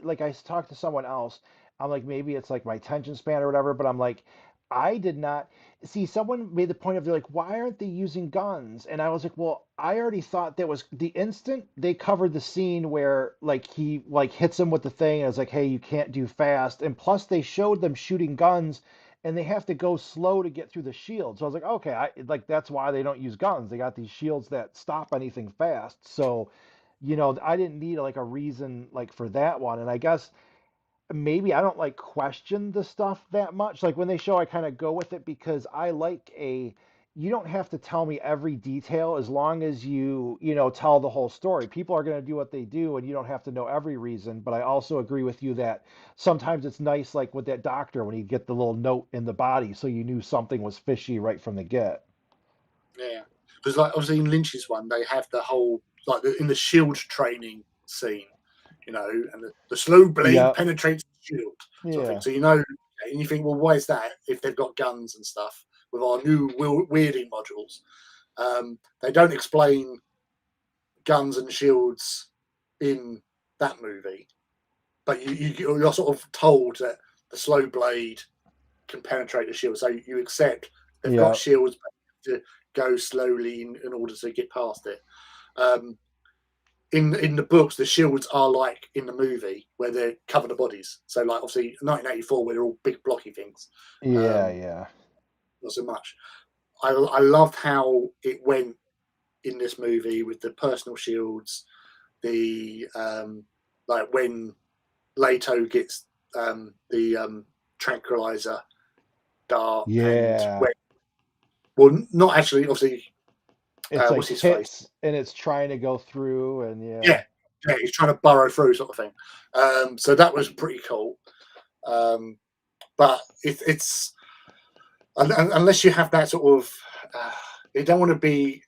talked to someone else. I'm like, maybe it's like my attention span or whatever, but I'm like, I did not see someone made the point of they're like, why aren't they using guns? And I was like, well, I already thought that was the instant they covered the scene where like he like hits him with the thing and it's like, hey, you can't do fast. And plus they showed them shooting guns and they have to go slow to get through the shield. So I was like, okay, I like that's why they don't use guns. They got these shields that stop anything fast. So I didn't need like a reason like for that one. And I guess maybe I don't like question the stuff that much. Like when they show, I kind of go with it because I like you don't have to tell me every detail as long as you tell the whole story. People are going to do what they do and you don't have to know every reason. But I also agree with you that sometimes it's nice, like with that doctor when you get the little note in the body, so you knew something was fishy right from the get. yeah, because like obviously in Lynch's one, they have the whole like in the shield training scene, and the slow blade Yeah. penetrates the shield sort of thing. Yeah. So and you think, well, why is that if they've got guns and stuff with our new weirding modules? They don't explain guns and shields in that movie, but you're sort of told that the slow blade can penetrate the shield, so you accept they've got Yeah. shields, but you have to go slowly in order to get past it. Um, in the books, the shields are like in the movie where they cover the bodies. So like obviously 1984, where they're all big blocky things. Yeah. Um, Yeah. not so much. I loved how it went in this movie with the personal shields, the like when Leto gets the tranquilizer dart, and Yeah. when, well, not actually, obviously, It's like what's his face? hits and it's trying to go through and yeah. Yeah, yeah, he's trying to burrow through, sort of thing. So that was pretty cool. Um, but it's unless you have that sort of, you don't want to be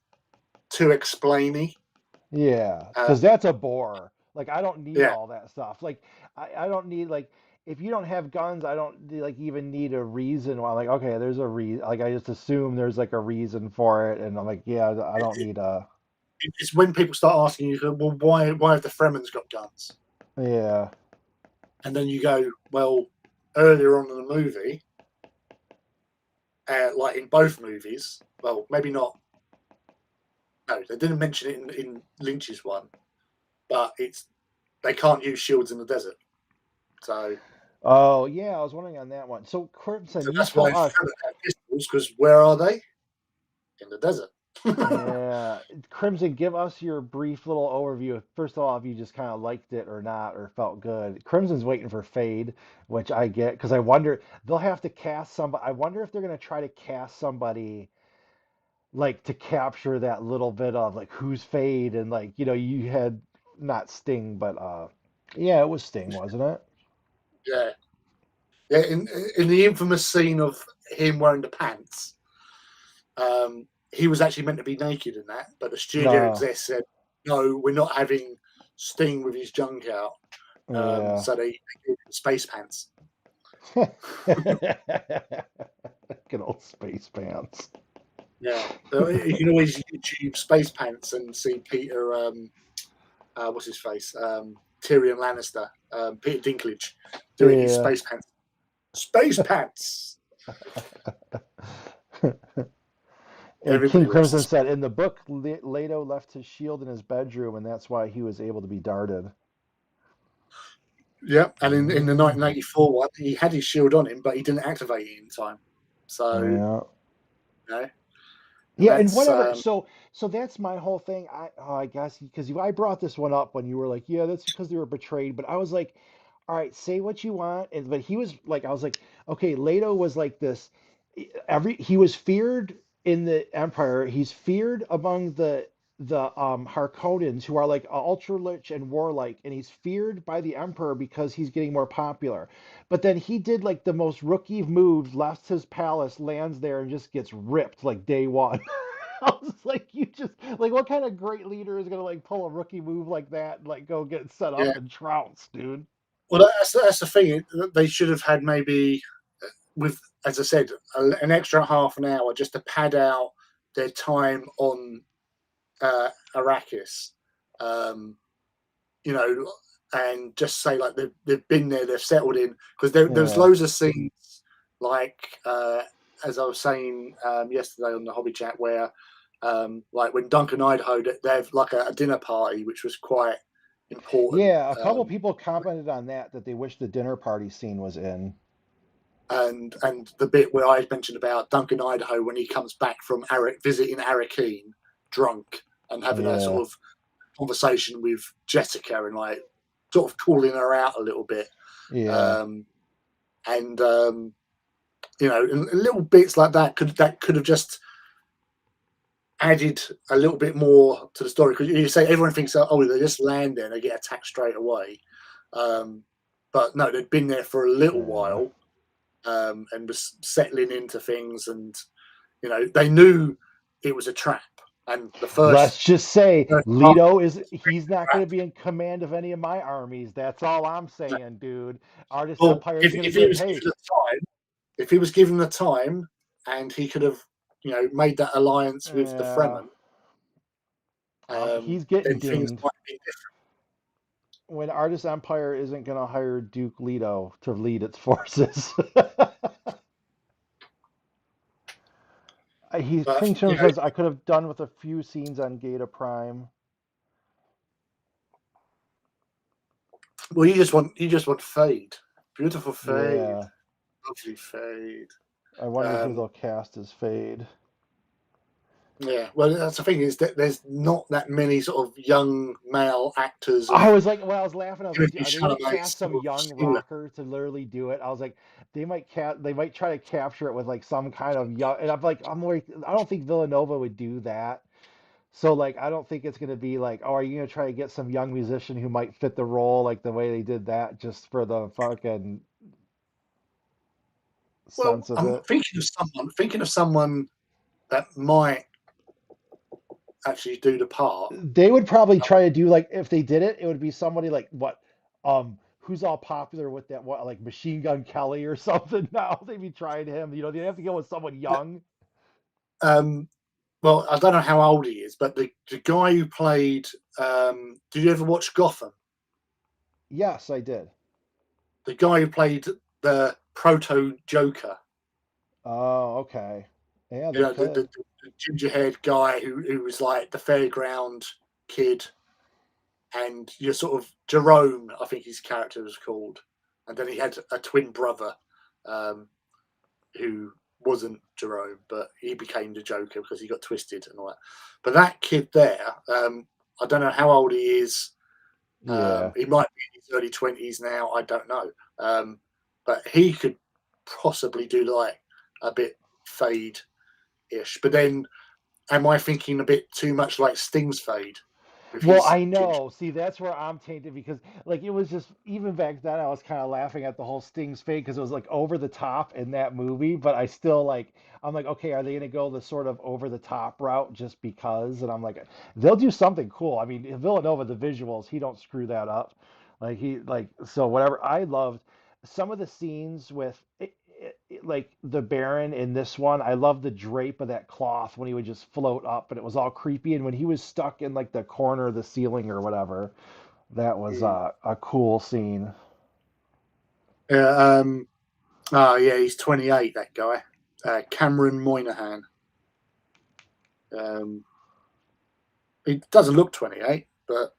too explainy. Yeah, Uh, because that's a bore. Like I don't need yeah, all that stuff. Like I don't need like if you don't have guns, I don't like even need a reason why. Like okay, there's a reason. Like I just assume there's like a reason for it, and I'm like, yeah, I don't need a. it's when people start asking you, well, why have the Fremens got guns? Yeah, And then you go, well, earlier on in the movie, like in both movies, well, maybe not. No, they didn't mention it in Lynch's one, but they can't use shields in the desert. So, oh yeah, I was wondering on that one. So Crimson, you that's tell why us. Fremen have pistols, because where are they? In the desert. Yeah, Crimson, give us your brief little overview. First of all, if you just kind of liked it or not, or felt good. Crimson's waiting for Fade, which I get because I wonder they'll have to cast somebody. I wonder if they're gonna try to cast somebody like to capture that little bit of like who's Fade and like you had not Sting, but yeah, it was Sting, wasn't it? Yeah, yeah. In the infamous scene of him wearing the pants, he was actually meant to be naked in that, but the studio No, exec said, "No, we're not having Sting with his junk out." yeah. So they gave him space pants. Good old space pants. Yeah, so you can always YouTube space pants and see Peter. What's his face? Tyrion Lannister. Peter Dinklage doing his Yeah. space pants. Space pants. And King Everybody loves Crimson this. said in the book, Leto left his shield in his bedroom, and that's why he was able to be darted. Yeah, and in the Mm, 1984 one, he had his shield on him, but he didn't activate it in time. So, yeah. and Yeah, and that's whatever. So that's my whole thing. I guess because I brought this one up when you were like, yeah, that's because they were betrayed. But I was like, all right, say what you want. But he was like, I was like, okay, Leto was like this. He was feared in the Empire. He's feared among the Harkonnens who are like ultra rich and warlike, and he's feared by the Emperor because he's getting more popular. But then he did like the most rookie moves, left his palace, lands there, and just gets ripped like day one. I was like, you just like what kind of great leader is gonna like pull a rookie move like that and like go get set yeah. up and trounce, dude? Well, that's the thing. They should have had maybe with, as I said, an extra half an hour just to pad out their time on Arrakis. You know, and just say like they've been there, they've settled in, because there's Yeah. loads of scenes like as I was saying yesterday on the hobby chat, where like when Duncan Idaho, they have like a dinner party, which was quite important. Yeah, a couple people commented on that they wish the dinner party scene was in. And the bit where I mentioned about Duncan Idaho when he comes back from visiting Arakeen drunk and having a Yeah. sort of conversation with Jessica and like sort of calling her out a little bit. Yeah. And you know, and little bits like that could have just added a little bit more to the story, because you say everyone thinks, oh, they just land there and they get attacked straight away, but no, they'd been there for a little Yeah. while, and was settling into things, and you know, they knew it was a trap, and the Let's first just say part he's not going to be in command of any of my armies. That's all I'm saying, dude. Artist well, Empire is going to if be he like, was given hey, the time, if he was given the time, and he could have, you know, made that alliance with the Fremen, he's getting then things dinged. might be different. When Artist Empire isn't going to hire Duke Leto to lead its forces. But you Kingsham know, says I could have done with a few scenes on Gata Prime. well, you just want fade, beautiful fade, Yeah, lovely fade. I wonder who Um, they'll cast as Fade. yeah, well, that's the thing, is that there's not that many sort of young male actors of I was like, when I was laughing, I was like, Timothy are they gonna Chalamet's cast some sort of young skill. rocker to literally do it? I was like, they might try to capture it with like some kind of young. And I'm like, I don't think Villanova would do that. So like, I don't think it's gonna be like, oh, are you gonna try to get some young musician who might fit the role like the way they did that just for the fucking Well, sense of I'm it? thinking of someone that might actually do the part. They would probably try to do like if they did it, it would be somebody like what, who's all popular with that what like Machine Gun Kelly or something. Now they'd be trying him. You know, they have to go with someone young. Um, well, I don't know how old he is, but the guy who played. Did you ever watch Gotham? Yes, I did. The guy who played the proto Joker. Oh, okay. Yeah, You they know, could. the ginger haired guy who was like the fairground kid, and you're sort of Jerome, I think his character was called, and then he had a twin brother, um, who wasn't Jerome, but he became the Joker because he got twisted and all that. But that kid there, I don't know how old he is. Yeah. He might be in his early 20s now. I don't know, but he could possibly do like a bit fade-ish. But then, am I thinking a bit too much like Sting's fade with Well, his I ginger? know. See, that's where I'm tainted because, like, it was just even back then. I was kind of laughing at the whole Sting's fate because it was like over the top in that movie. But I still like, I'm like, okay, are they gonna go the sort of over the top route just because? And I'm like, they'll do something cool. I mean, Villanova, the visuals, he don't screw that up. Like so whatever. I loved some of the scenes with like the Baron in this one. I love the drape of that cloth when he would just float up and it was all creepy. And when he was stuck in like the corner of the ceiling or whatever, that was Mm. a cool scene. Yeah. Oh, yeah, he's 28. That guy, Cameron Moynihan. Um, he doesn't look 28, but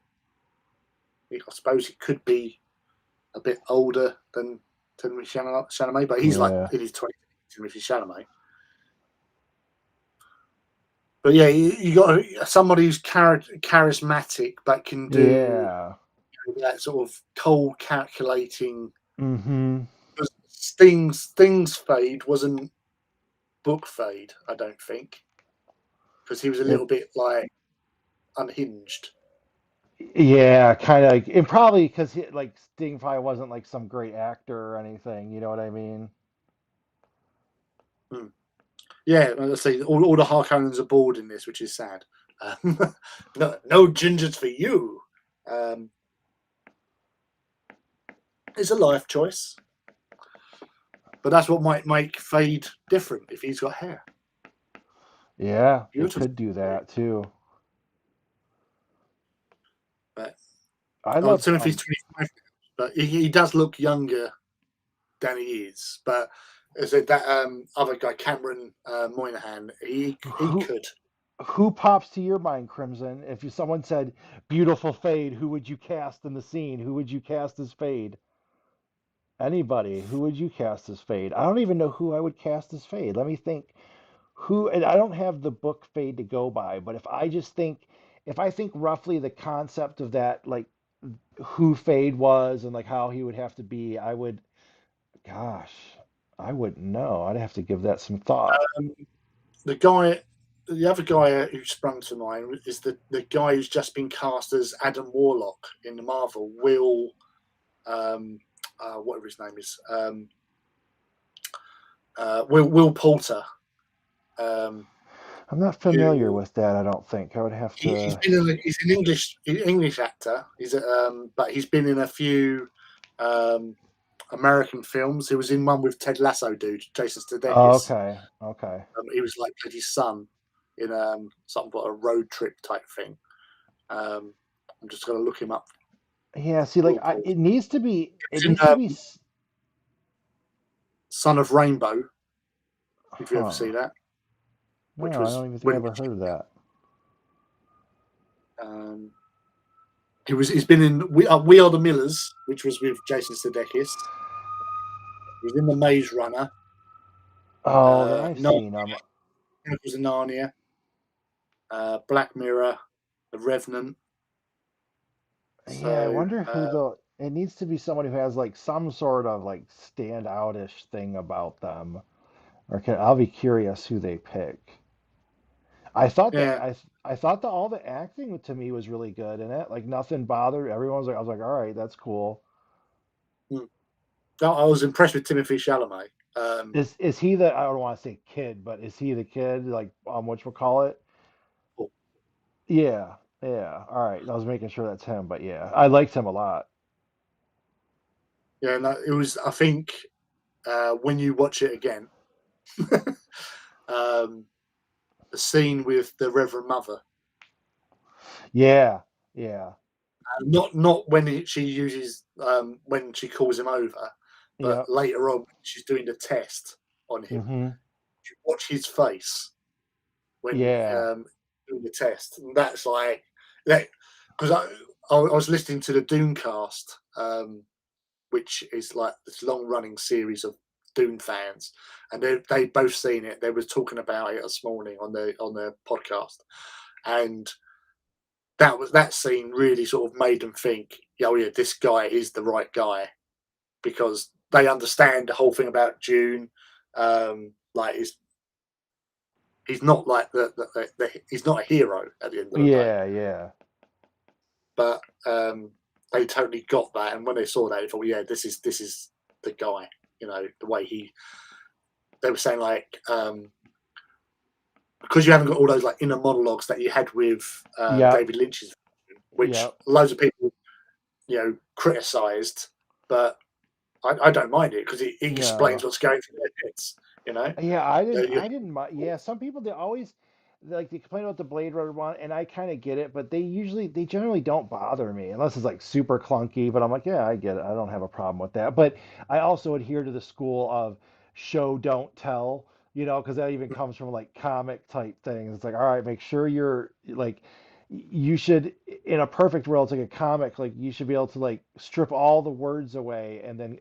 I suppose he could be a bit older than Timothy Chalamet, but he's like Yeah. in his 20s, Timothy Chalamet. But yeah, you got somebody who's charismatic but can do Yeah. that sort of cold, calculating. Mm-hmm. Sting's fade wasn't book fade, I don't think, because he was a little It, bit like unhinged. yeah, kind of like, and probably because like Sting probably wasn't like some great actor or anything. You know what I mean? Hmm. Yeah, let's see. All the Harkonnens are bored in this, which is sad. No gingers for you. Um, It's a life choice, but that's what might make Fade different if he's got hair. Yeah, it Beautiful. could do that too. But I love Timothy's 25, but he does look younger than he is. But as I said, that other guy, Cameron Moynihan, he who could. who pops to your mind, Crimson? If someone said beautiful Fade, who would you cast in the scene? Who would you cast as Fade? Anybody. Who would you cast as Fade? I don't even know who I would cast as Fade. Let me think. Who, and I don't have the book Fade to go by, but if I think roughly the concept of that, like who Fade was and like how he would have to be, gosh, I wouldn't know. I'd have to give that some thought. Um, the other guy who sprung to mind is the guy who's just been cast as Adam Warlock in the Marvel, Will, whatever his name is, Will Poulter. I'm not familiar Who with that, I don't think. I would have he's to. been he's an English actor. But he's been in a few um, American films. He was in one with Ted Lasso dude, Jason Oh, Sudeikis. okay, okay. He was like played his son in something like a road trip type thing. Um, I'm just going to look him up. Yeah, see, like Will Paul. it needs to be. It He's in needs to be. Son of Rainbow. If you ever see Huh. that, which No, I was don't even think I when ever heard of that. um, he's been in We Are the Millers, which was with Jason Sudeikis. He was in The Maze Runner. Oh, then I've No, seen him. Chronicles of Narnia. Black Mirror, The Revenant. Yeah, I So wonder who the. It needs to be someone who has like some sort of like standoutish thing about them. I'll be curious who they pick. I thought that yeah, I thought that all the acting to me was really good in it. Like nothing bothered. Everyone was like, I was like, all right, that's cool. mm. I was impressed with Timothy Chalamet. Is he the? I don't want to say kid, but is he the kid? Like what you call it? Oh, Yeah, yeah. All right, I was making sure that's him, but yeah, I liked him a lot. yeah, no, it was. I think when you watch it again, um, the scene with the Reverend Mother, Yeah, yeah, not when she uses when she calls him over, but yep, later on she's doing the test on him. mm-hmm, You watch his face when yeah, doing the test, and that's like that because I was listening to the Doomcast, which is like this long running series of Dune fans, and they both seen it. They were talking about it this morning on their podcast, and that scene really sort of made them think, oh yeah, this guy is the right guy because they understand the whole thing about Dune. Like he's not like he's not a hero at the end of the day, yeah, yeah, but they totally got that. And when they saw that, they thought, yeah, this is the guy. You know, the way they were saying like because you haven't got all those like inner monologues that you had with yep, David Lynch's, which yep. loads of people criticised, but I don't mind it because he explains No. what's going through their heads. You know, Yeah, You- I didn't mind. Yeah, some people they always like they complain about the Blade Runner one, and I kind of get it, but they generally don't bother me unless it's like super clunky. But I'm like, yeah, I get it. I don't have a problem with that. But I also adhere to the school of show don't tell, because that even comes from like comic type things. It's like, all right, make sure you're like you should in a perfect world, it's like a comic, like you should be able to like strip all the words away, and then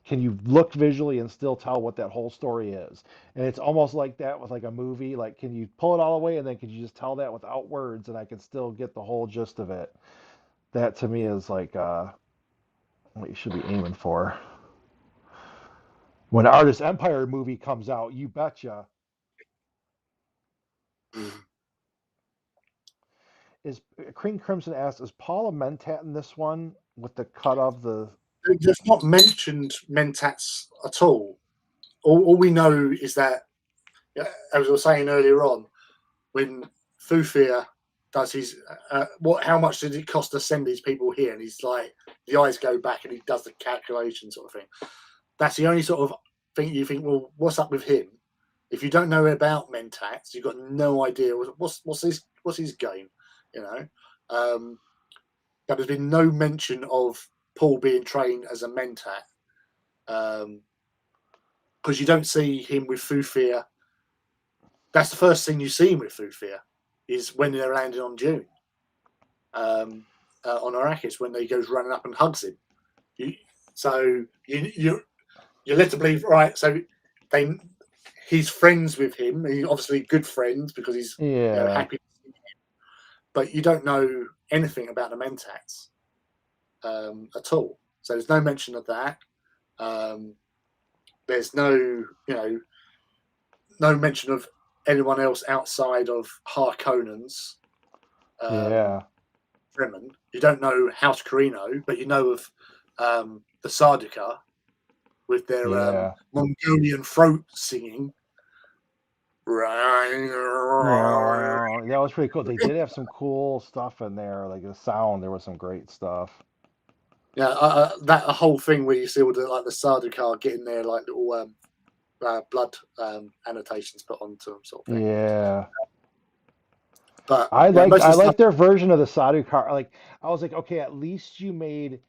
can you look visually and still tell what that whole story is? And it's almost like that with like a movie. Like, can you pull it all away and then can you just tell that without words and I can still get the whole gist of it? That to me is like what you should be aiming for. When Artist Empire movie comes out, you betcha. Is Cream Crimson asks, is Paula Mentat in this one with the cut of the they've not mentioned Mentats at all. All we know is that, as I was saying earlier on, when Thufir does his how much did it cost to send these people here? And he's like, the eyes go back and he does the calculation sort of thing. That's the only sort of thing you think, well, what's up with him? If you don't know about Mentats, you've got no idea what's his game, you know. There's been no mention of Paul being trained as a Mentat, because you don't see him with Thufir. That's the first thing you see him with Thufir, is when they're landing on Dune, on Arrakis, when he goes running up and hugs him. You're led to believe, right? So he's friends with him. He's obviously good friends because he's happy. But you don't know anything about the Mentats at all. So there's no mention of that. There's no mention of anyone else outside of Harkonnens. Fremen. You don't know House Carino, but you know of the Sardaukar with their Mongolian throat singing. That was pretty cool. They did have some cool stuff in there, like the sound. There was some great stuff. Yeah, that whole thing where you see all the the Sardaukar getting their little blood annotations put onto them, sort of thing. Yeah. But I liked their version of the Sardaukar. Like, I was like, okay, at least you made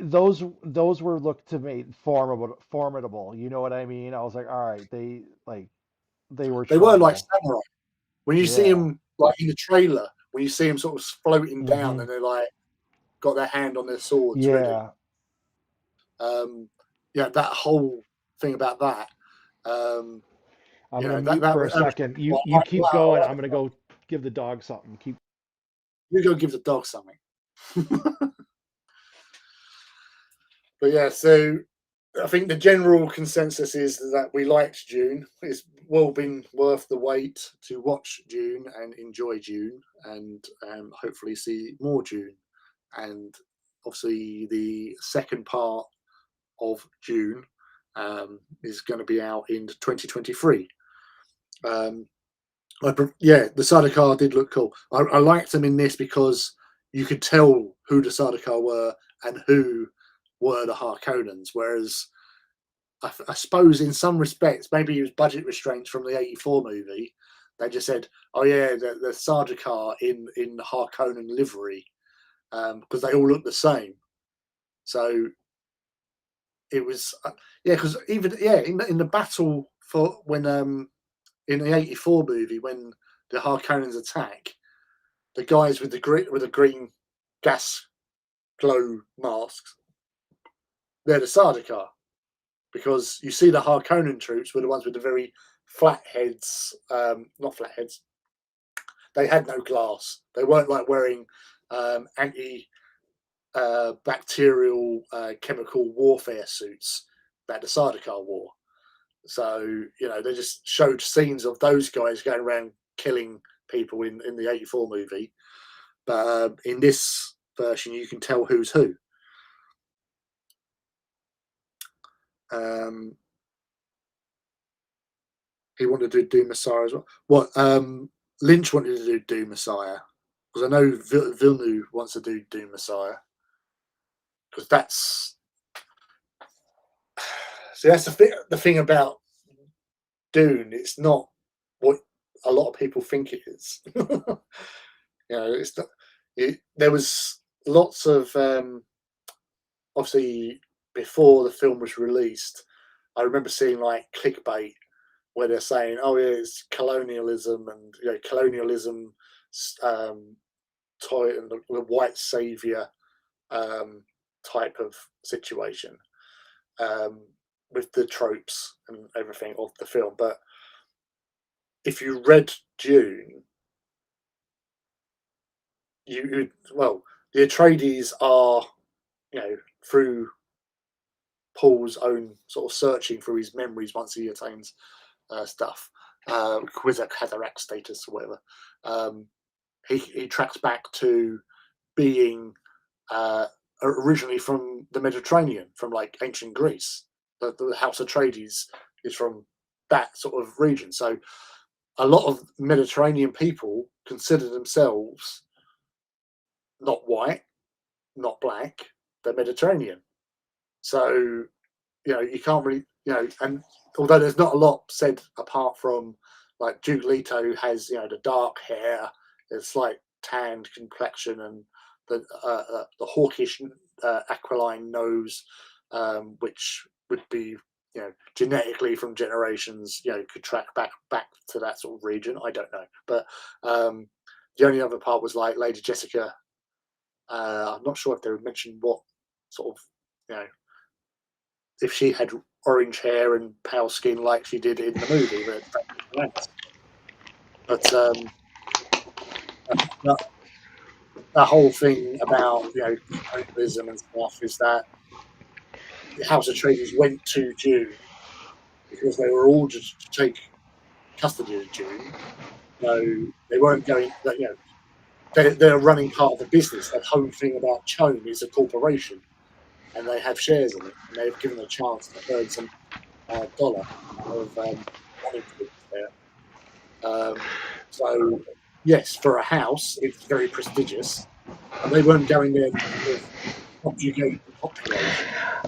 those were looked to me formidable. You know what I mean? I was like, all right, they were like trouble. samurai. When you see them in the trailer, when you see them sort of floating down and they're got their hand on their swords ready. That whole thing about that. I'm gonna mute for a second. You keep going. I'm gonna go give the dog something. You go give the dog something. But yeah, so I think the general consensus is that we liked Dune. It's well been worth the wait to watch Dune and enjoy Dune, and hopefully see more Dune. And obviously, the second part of Dune is going to be out in 2023. The Sardaukar did look cool. I liked them in this because you could tell who the Sardaukar were and who were the Harkonnens, whereas I suppose in some respects, maybe it was budget restraints from the '84 movie. They just said, "Oh yeah, the Sardaukar in the Harkonnen livery," because they all look the same. So it was because even in the battle for when in the '84 movie when the Harkonnens attack, the guys with the green gas glow masks, they're the Sardaukar. Because you see the Harkonnen troops were the ones with the very flat heads, not flat heads. They had no glass. They weren't wearing anti-bacterial chemical warfare suits that the Sardaukar wore. So, they just showed scenes of those guys going around killing people in the '84 movie. But in this version, you can tell who's who. He wanted to do Messiah as well. What Lynch wanted to do Messiah, because I know Villeneuve wants to do Doom Messiah, because that's the thing about Dune. It's not what a lot of people think it is. It's not. There was lots of obviously before the film was released. I remember seeing clickbait where they're saying, "Oh yeah, it's colonialism and colonialism, toy and the white savior type of situation with the tropes and everything of the film." But if you read Dune, the Atreides are, through Paul's own sort of searching through his memories once he attains stuff, Kwisatz status or whatever. He tracks back to being originally from the Mediterranean, from ancient Greece. The House Atreides is from that sort of region. So a lot of Mediterranean people consider themselves not white, not black, they're Mediterranean. So, you can't really, and although there's not a lot said apart from like Duke Leto, who has, the dark hair, the slight tanned complexion, and the hawkish aquiline nose, which would be, genetically from generations, could track back to that sort of region. I don't know, but the only other part was like Lady Jessica. I'm not sure if they would mention what sort of, if she had orange hair and pale skin like she did in the movie, but the whole thing about colonialism and stuff is that the House of Atreides went to June because they were ordered to take custody of June. So they weren't going. They're running part of the business. That whole thing about Chone is a corporation, and they have shares in it, and they've given a chance to earn some dollar of influence there. So yes, for a house, it's very prestigious, and they weren't going there to sort of subjugate the population.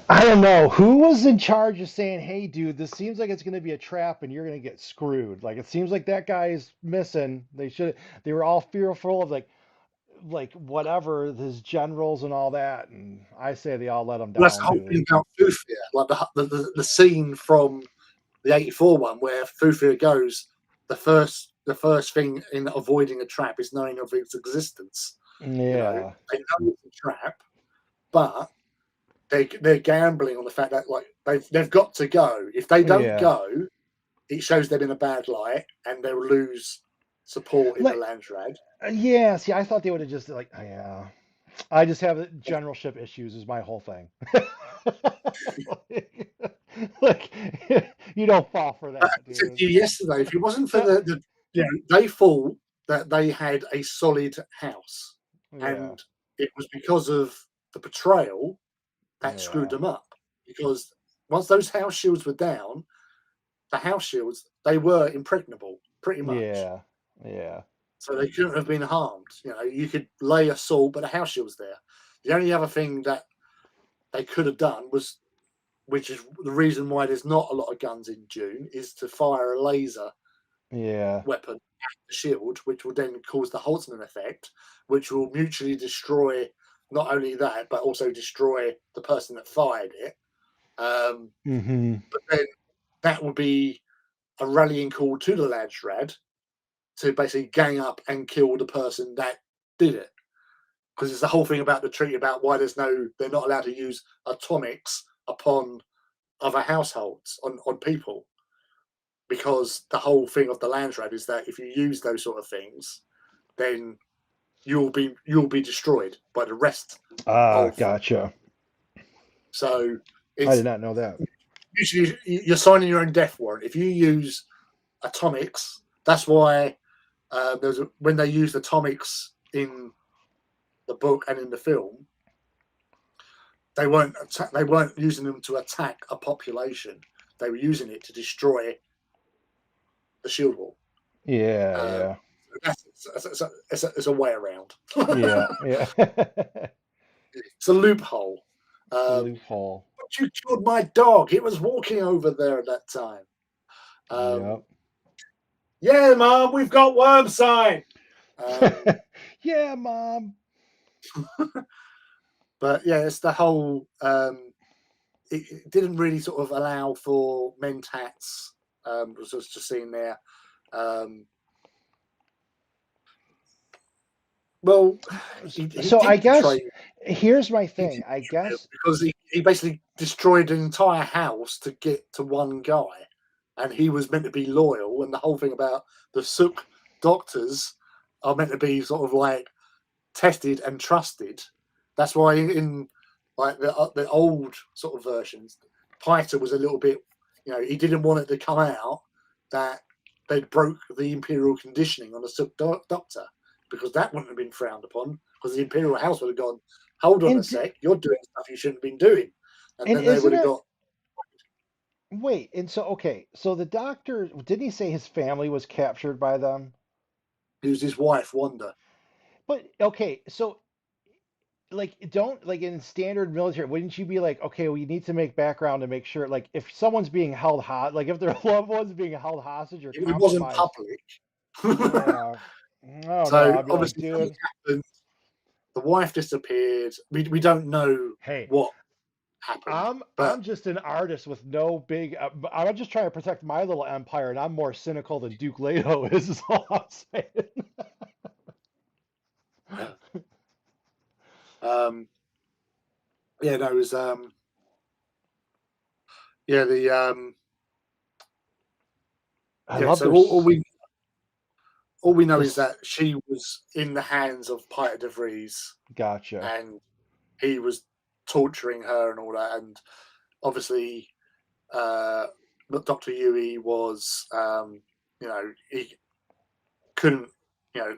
I don't know who was in charge of saying, "Hey, dude, this seems like it's going to be a trap, and you're going to get screwed." Like it seems like that guy is missing. They should. They were all fearful of like whatever his generals and all that, and I say they all let him Well, that's the down, whole dude. thing about Thufir, like the scene from the '84 one where Thufir goes. The first thing in avoiding a trap is knowing of its existence. Yeah, They know it's a trap, but they're gambling on the fact that like they've got to go. If they don't yeah. go, it shows them in a bad light, and they'll lose support in the Like, Landsrad. yeah. See, I thought they would have just like, yeah. I just have generalship issues is my whole thing. like, you don't fall for I that, said dude. to you yesterday, if it wasn't for they thought that they had a solid house, Yeah, and it was because of the betrayal that screwed yeah, them up. Because once those house shields were down, the house shields they were impregnable, pretty much. yeah, yeah, So they couldn't have been harmed. You could lay assault, but the house shield was there. The only other thing that they could have done was, which is the reason why there's not a lot of guns in June, is to fire a laser yeah, weapon at the shield, which will then cause the Holtzman effect, which will mutually destroy not only that, but also destroy the person that fired it. mm-hmm. But then that would be a rallying call to the Landsrad to basically gang up and kill the person that did it. Because it's the whole thing about the treaty about why they're not allowed to use atomics upon other households on people. Because the whole thing of the Landsrad is that if you use those sort of things, then you'll be destroyed by the rest Ah, of. gotcha. So I did it's not know that. usually you're signing your own death warrant if you use atomics. That's why when they used atomics in the book and in the film, they weren't using them to attack a population. They were using it to destroy the shield wall. Yeah, Uh, yeah, it's a way around. yeah, yeah. It's a loophole. Loophole. But you killed my dog. It was walking over there at that time. Yep. Yeah, Mom, we've got worm sign. Um, Yeah, mom. but yeah, it's the whole. It didn't really sort of allow for mentats. Was just seen there. Um, well, he So I did guess betray. here's my He thing. did I betray him guess because he basically destroyed an entire house to get to one guy, and he was meant to be loyal. And the whole thing about the Sook doctors are meant to be sort of like tested and trusted. That's why in like the old sort of versions, Piter was a little bit, he didn't want it to come out that they'd broke the imperial conditioning on the Sook doctor, because that wouldn't have been frowned upon, because the imperial house would have gone, hold on a and sec, you're doing stuff you shouldn't have been doing, and and then they isn't would have it got. Wait, and so okay, so the doctor didn't he say his family was captured by them? It was his wife, Wanda. But okay, so like don't like in standard military, wouldn't you be like, okay, we need to make background to make sure like if someone's being held hot, like if their loved one's being held hostage or It wasn't compromised, public. yeah. Oh no, So I'd be like, obviously something dude, happened. The wife disappeared. We don't know hey, what happened, but I'm just an artist with no big. I'm just trying to protect my little empire, and I'm more cynical than Duke Leto is. Is all I'm saying. um, yeah, no, it was yeah the I yeah. love So their. all we know is This that she was in the hands of Peter de Vries, gotcha. and he was torturing her and all that. And obviously, uh, Dr. Yui was, he couldn't, you know,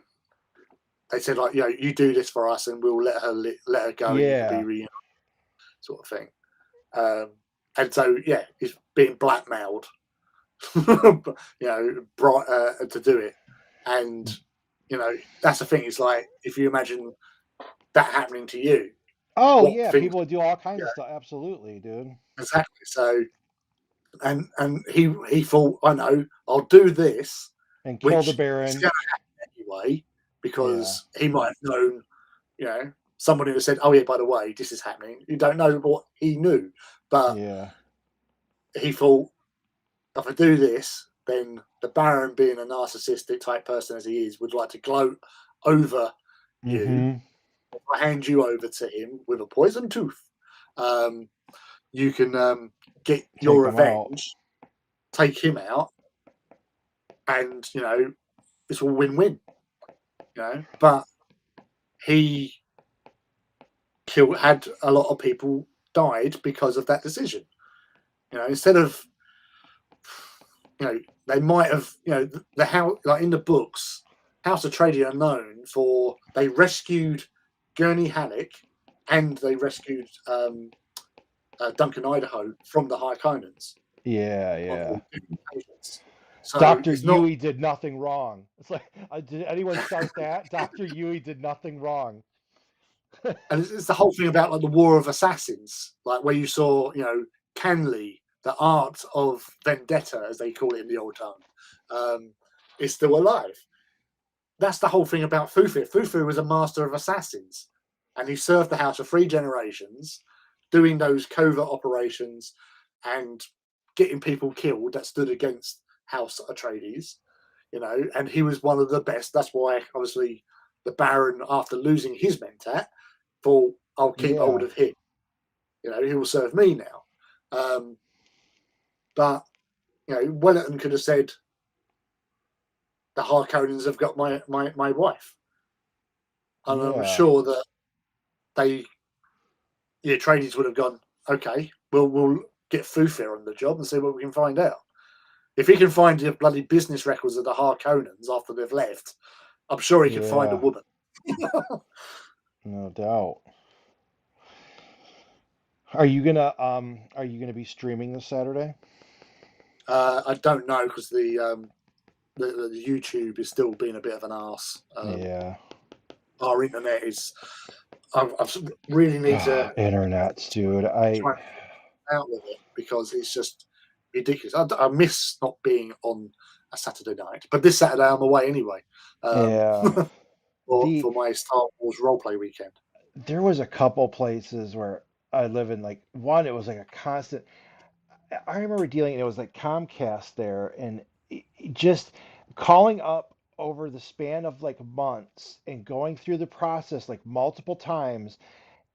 they said like, you do this for us, and we'll let her go, and you can be Yeah. reunited, sort of thing. Um, and so, yeah, he's being blackmailed, to do it. And that's the thing. It's like if you imagine that happening to you, Oh what yeah, things? people would do all kinds Yeah, of stuff. Absolutely, dude. exactly. So, and he thought, I know, I'll do this, And kill the which is Baron. going to happen anyway, Yeah. because he might have known, someone who said, oh yeah, by the way, this is happening. You don't know what he knew, but Yeah. he thought, if I do this, then the Baron, being a narcissistic type person as he is, would like to gloat over you. Mm-hmm. If I hand you over to him with a poison tooth, um, you can get your Take him out. revenge, take him out, and it's all win-win. But he had a lot of people died because of that decision. Instead of they might have the how like in the books, House Atreides are known for they rescued Gurney Halleck and they rescued Duncan Idaho from the Harkonnens Yeah, on yeah. all different occasions. So Dr. it's not, Yui did nothing wrong. It's like, did anyone start that? Dr. Yui did nothing wrong. and it's the whole thing about like the War of Assassins, like where you saw Canley, the art of vendetta, as they call it in the old time, is still alive. That's the whole thing about Fufu. Fufu was a master of assassins, and he served the house for 3 generations, doing those covert operations and getting people killed that stood against House Atreides. And he was one of the best. That's why, obviously, the Baron, after losing his mentat, thought, I'll keep hold Yeah. of him. He will serve me now. But Wellington could have said, the Harkonnens have got my wife, and I'm Yeah. sure that they the Atreides would have gone, okay, we'll get Thufir on the job and see what we can find out. If he can find the bloody business records of the Harkonnens after they've left, I'm sure he could find a Yeah. woman. No doubt. Are you gonna be streaming this Saturday? I don't know because the YouTube is still being a bit of an arse. Yeah. Our internet is. I really need to Internets, dude. try out with it because it's just ridiculous. I miss not being on a Saturday night, but this Saturday I'm away anyway, Yeah. The for my Star Wars roleplay weekend. there was a couple places where I live in like one, it was like a constant I remember dealing, it was like Comcast there, and just calling up over the span of like months and going through the process like multiple times.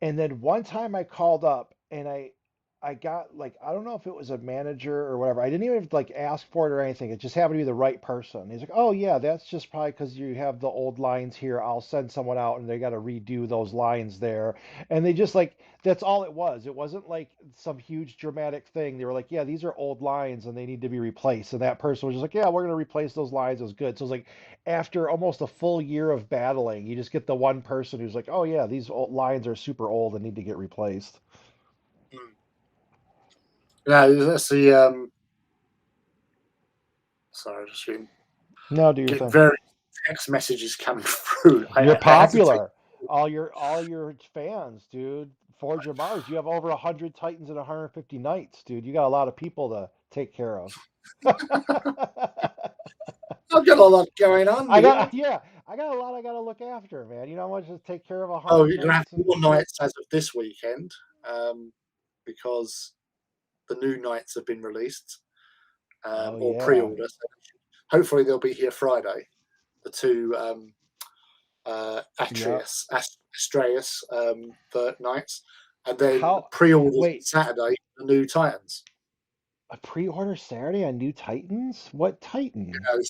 And then one time I called up and I got like I don't know if it was a manager or whatever. I didn't even like ask for it or anything. It just happened to be the right person. He's like, "Oh yeah, that's just probably because you have the old lines here. I'll send someone out and they got to redo those lines there." And they just like that's all it was. It wasn't like some huge dramatic thing. They were like, "Yeah, these are old lines and they need to be replaced." And that person was just like, "Yeah, we're gonna replace those lines. It was good." So it's like after almost a full year of battling, you just get the one person who's like, "Oh yeah, these old lines are super old and need to get replaced." Mm. No, that's the sorry, I've just been No, do your getting thing. various text messages coming through. You're I had to take. popular. All your fans, dude. Forge of Mars. You have over 100 Titans and 150 Knights, dude. You got a lot of people to take care of. I've got a lot going on I here. got yeah, I got a lot I gotta look after, man. You know how much to take care of Oh, 100 you're gonna have Knights and more nights as of this weekend, because the new nights have been released, oh or yeah. pre-order. So hopefully they'll be here Friday. The two Yeah. Astraeus for nights, and then How pre-orders on wait, Saturday the new Titans. a pre-order Saturday on new Titans? What Titan? You know,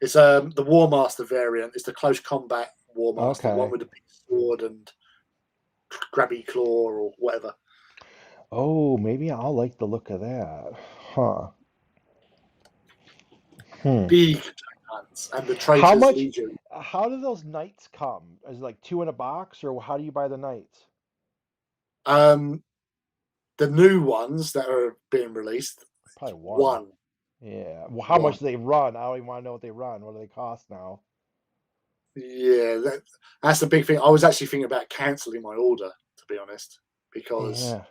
it's the War Master variant. It's the close combat War Master, the one Okay. with the big sword and grabby claw or whatever. Oh, maybe I'll like the look of that. Huh. Hmm. Big Titans and the How Traitors much? Legion. How do those knights come? Is it like two in a box, or how do you buy the knights? Um, the new ones that are being released, Probably one. one, Yeah. Well, how one. much do they run? I don't even want to know what they run. What do they cost now? Yeah, that's the big thing. I was actually thinking about cancelling my order, to be honest, because Yeah.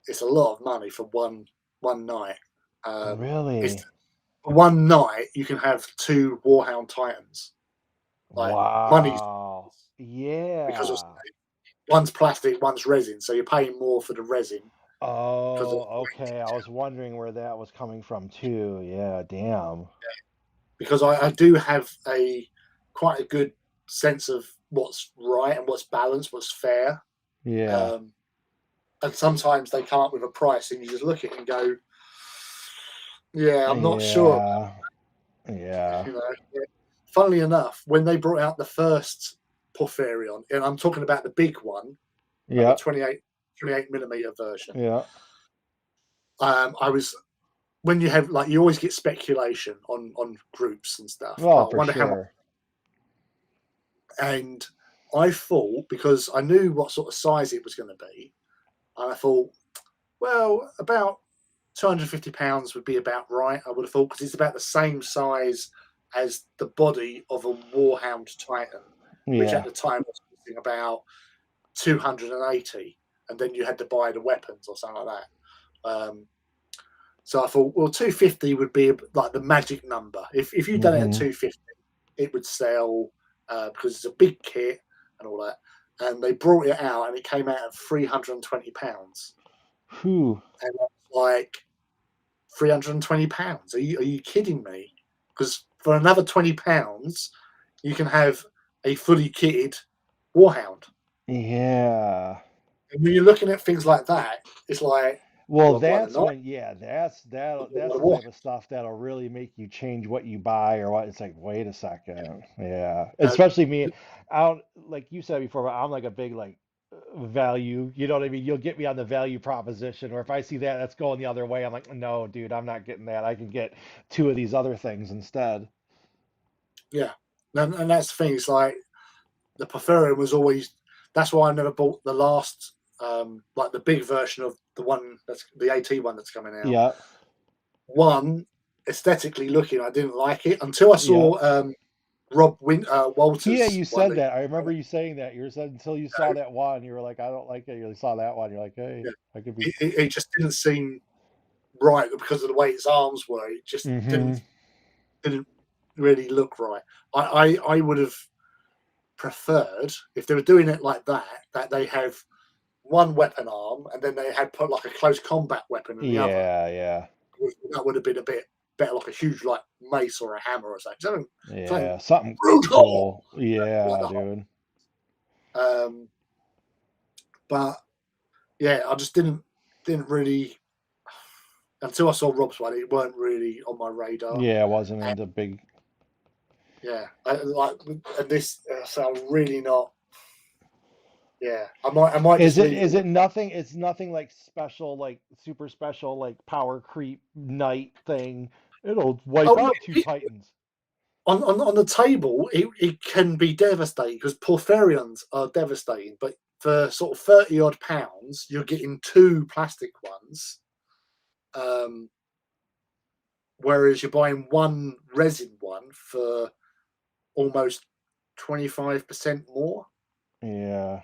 it's a lot of money for one night. It's Really? one night you can have two Warhound Titans. Like money's Wow. because of Yeah. one's plastic, one's resin, so you're paying more for the resin because of Oh, okay. I was wondering where that was coming from too. Yeah, damn. because I do have a quite a good sense of what's right and what's balanced, what's fair. Yeah. Um, and sometimes they come up with a price, and you just look at it and go, "Yeah, I'm not sure." Yeah. Yeah. You know, funnily enough, when they brought out the first Porphyrion, and I'm talking about the big one, like the Yeah. 28 millimeter version, Yeah. I was when you have like you always get speculation on groups and stuff. Oh, Oh, I for wonder how much. sure. And I thought because I knew what sort of size it was going to be, and I thought, well, about £250 would be about right. I would have thought because it's about the same size as the body of a Warhound Titan, which at Yeah. the time was costing about 280, and then you had to buy the weapons or something like that. So I thought, well, 250 would be like the magic number. If you'd done it at Mm-hmm. 250, it would sell because it's a big kit and all that. And they brought it out, and it came out at £320. Whew. And I was like, £320? Are you kidding me? Because for another £20, you can have a fully kitted Warhound. Yeah. And when you're looking at things like that, it's like, Well, do I buy the that's knight? when, yeah, that's Or the the type of stuff that'll really make you change what you buy or what. It's like, wait a second, yeah. Warhound? Especially me, I don't like you said before, but I'm like a big like value. You know what I mean? You'll get me on the value proposition, or if I see that that's going the other way, I'm like, no, dude, I'm not getting that. I can get two of these other things instead. Yeah. And that's the thing. It's like the Porphyrion was always. That's why I never bought the last, like the big version of the one that's the AT one that's coming out. Yeah, One, aesthetically looking, I didn't like it until I yeah. saw Yeah, Walters you one. said that. I remember you saying that. You said until you saw that one, you were like, I don't like it. You saw that one, you're like, hey, Yeah, I could be. it just didn't seem right because of the way its arms were. It just Mm-hmm. didn't really look right. I would have preferred if they were doing it like that they have one weapon arm and then they had put like a close combat weapon in the other. Yeah, yeah, That would have been a bit better, like a huge like mace or a hammer or something. Something yeah. Something brutal cool. like Yeah, the dude. but yeah, I just didn't really until I saw Rob's one. It weren't really on my radar. Yeah, I wasn't And into big. yeah, and this. So I'm really not. Yeah, I might just leave it Is with it that. nothing? It's nothing like special, like super special, like power creep night thing. It'll wipe Oh no, out two titans. on the table, it can be devastating because porphyrions are devastating. But for sort of 30 odd pounds, you're getting two plastic ones, um, whereas you're buying one resin one for almost 25% more. Yeah.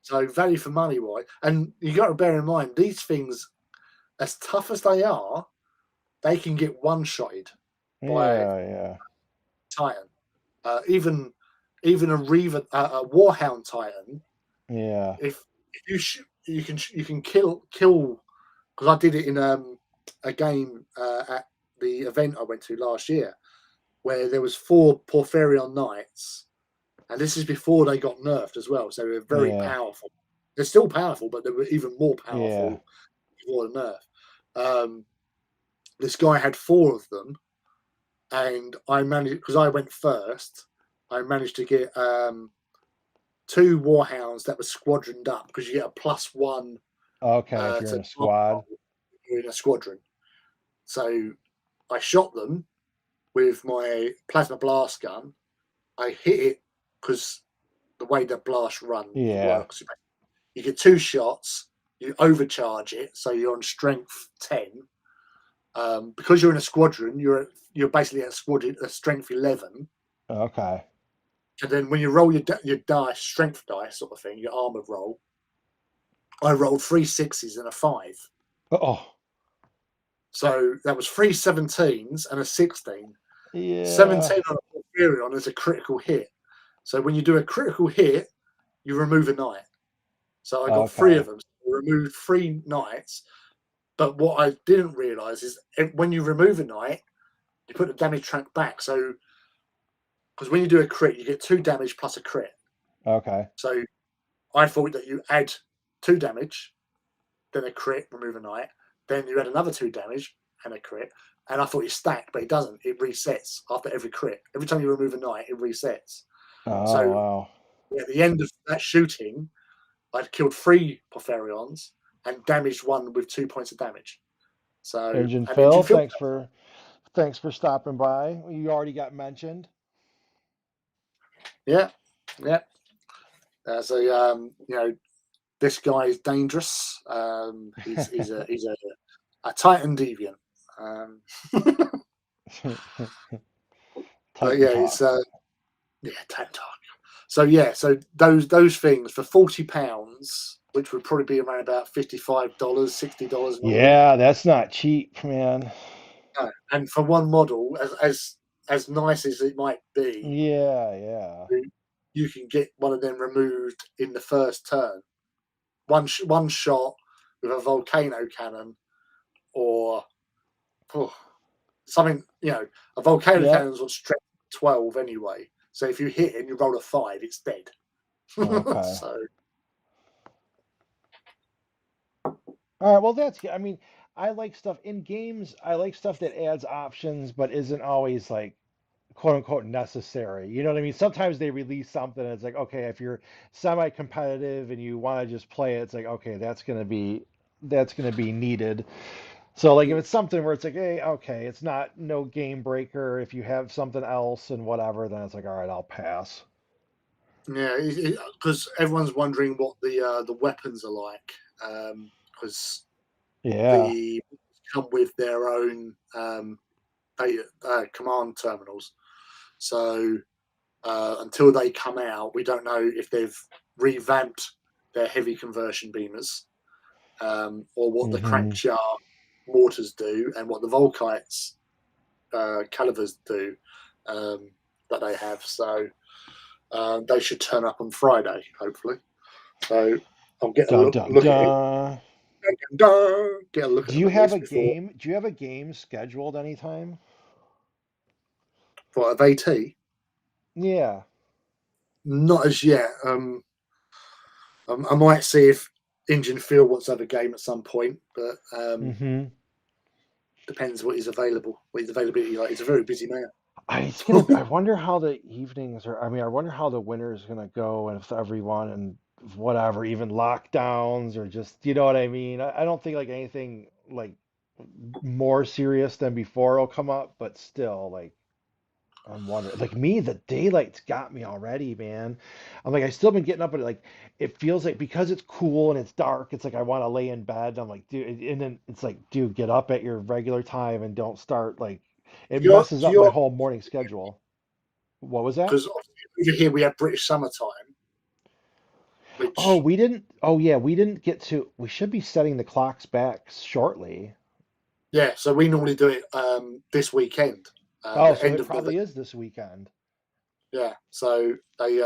So value for money, right? And you got to bear in mind these things, as tough as they are, they can get one-shotted by Yeah. Yeah. Titan. Even a Reaver, a Warhound Titan, Yeah. if you shoot, you can kill. Because I did it in a game at the event I went to last year, where there was four Porphyrion Knights, and this is before they got nerfed as well. So they were very Yeah. powerful. They're still powerful, but they were even more Yeah. powerful before the nerf. This guy had four of them, and I managed because I went first. I managed to get two Warhounds that were squadroned up because you get a +1 Okay, if you're in to a squad. you're in a squadron. So I shot them with my plasma blast gun. I hit it because the way the blast run it Yeah. works. You get two shots. You overcharge it, so you're on strength 10. Because you're in a squadron, you're basically at squadron at strength 11. Okay. And then when you roll your dice, strength dice sort of thing, your armor roll, I rolled three sixes and a five. Oh. So that was three 17s and a 16. Yeah. 17 on a Porphyrion is a critical hit. So when you do a critical hit, you remove a knight. So I got three of Okay. them. So I removed three knights. But what I didn't realize is when you remove a knight, you put the damage track back. So because when you do a crit, you get 2 damage plus a crit. Okay. So I thought that you add 2 damage, then a crit, remove a knight, then you add another 2 damage and a crit. And I thought it stacked, but it doesn't. It resets after every crit. Every time you remove a knight, it resets. Oh So wow. at the end of that shooting, I'd killed 3 Porphyrions and damaged one with 2 points of damage. So, Engine and Engine Phil, Phil, thanks for stopping by. You already got mentioned. yeah, yeah. So, this guy is dangerous. He's a Titan deviant. Um, but Titan yeah, it's talk. Titan talk. So yeah, so those things for £40, which would probably be around about $55, $60 normally. Yeah, that's not cheap, man. And for one model, as nice as it might be, Yeah, yeah. you can get one of them removed in the first turn. One shot with a volcano cannon or oh, something. A volcano Yep. cannon's on strength 12 anyway. So if you hit it and you roll a 5, it's dead. Okay. So All right, well that's good. I mean, I like stuff in games. I like stuff that adds options but isn't always like quote unquote necessary. You know what I mean? Sometimes they release something and it's like, okay, if you're semi-competitive and you want to just play it, it's like, okay, that's gonna be needed. So like if it's something where it's like, hey, okay, it's not no game breaker. If you have something else and whatever, then it's like, all right, I'll pass. yeah, because everyone's wondering what the weapons are like. Because Yeah. the come with their own command terminals. So until they come out, we don't know if they've revamped their heavy conversion beamers or what the Hmm. crankshaft mortars do and what the Volkites calibers do that they have. So they should turn up on Friday, hopefully. So I'll get a Dun look, dun look at it. dun. Get a look at Do them you at have least a before. game? Do you have a game scheduled anytime? For AT, Yeah. not as yet. I might see if Engine Field wants to have a game at some point, but Hmm. depends what is available, what his availability like. He's a very busy man. I wonder how the evenings are. I mean, I wonder how the winter is gonna go and if everyone and whatever, even lockdowns or just, you know what I mean? I don't think like anything like more serious than before will come up, but still, like, I'm wondering, like me, the daylight's got me already, man. I'm like, I still been getting up, but like, it feels like because it's cool and it's dark, it's like I want to lay in bed. I'm like, dude, and then it's like, dude, get up at your regular time and don't start like, it messes Do up my you whole morning schedule. What was that? because over here we have British summertime, Oh, which we didn't. Oh, yeah, we didn't get to. We should be setting the clocks back shortly. yeah, so we normally do it this weekend, Oh, the so end it of November. probably is this weekend. Yeah, so they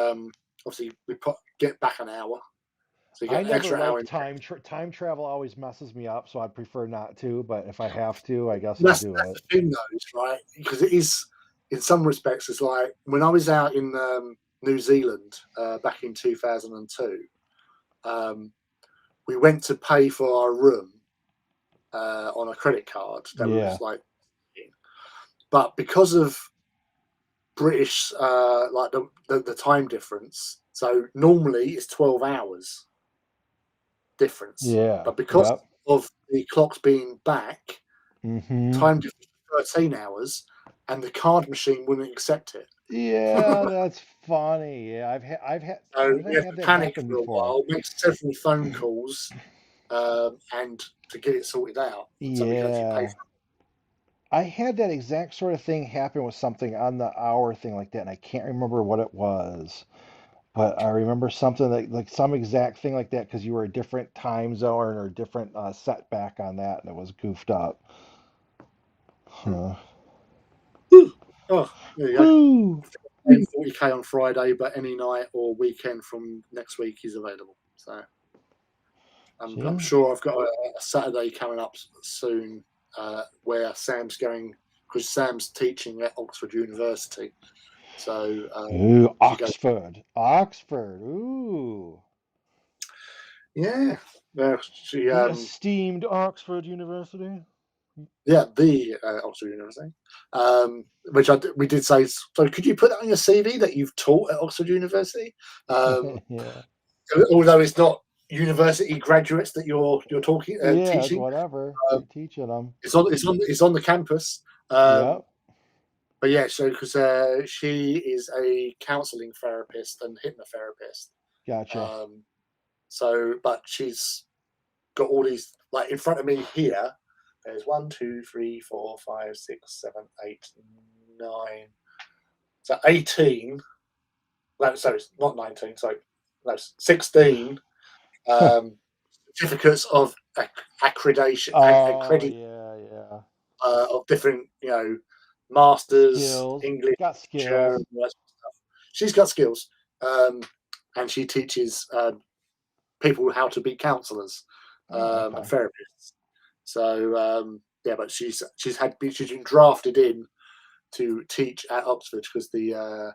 obviously get back an hour, so you I get an never extra hour like in. time travel always messes me up, so I prefer not to, but if I have to, I guess I'll do That's it. the thing, though, is right because it is in some respects. It's like when I was out in New Zealand back in 2002. Um, we went to pay for our room on a credit card that we Yeah. was like, but because of British like the time difference, so normally it's 12 hours difference, Yeah. but because Yep. of the clocks being back, Mm-hmm. time difference 13 hours, and the card machine wouldn't accept it. Yeah, that's funny. Yeah, I've had So when did I we had have to that panic happen for a before? while, make several phone calls, and to get it sorted out, so we could actually pay Yeah. for I had that exact sort of thing happen with something on the hour thing like that, and I can't remember what it was. But I remember something like some exact thing like that because you were a different time zone or a different setback on that, and it was goofed up. it. Huh. Oh, there you go. Woo! 40K on Friday, but any night or weekend from next week is available. So I'm See? sure I've got a Saturday coming up soon where Sam's going because Sam's teaching at Oxford University. So Ooh, she goes, Oxford. Oxford. Ooh. yeah, she The esteemed Oxford University. yeah, the Oxford University, which we did say. So could you put that on your CV that you've taught at Oxford University? Um, Yeah. although it's not university graduates that you're talking Yeah, it's teaching. whatever. Um, You're teaching them. it's on the campus. Yep. But yeah, so because she is a counselling therapist and hypnotherapist. Gotcha. Um, so, but she's got all these like in front of me here. There's one, two, three, four, five, six, seven, eight, nine. So 18. No, sorry, it's not 19. Sorry, no, 16 um, certificates of accreditation, Oh, accredit yeah, yeah. of different, masters, Skills. English, Got literature, skills. and all that sort of stuff. She's got skills, and she teaches people how to be counsellors Oh, and okay. therapists. So yeah, but she's been drafted in to teach at Oxford because the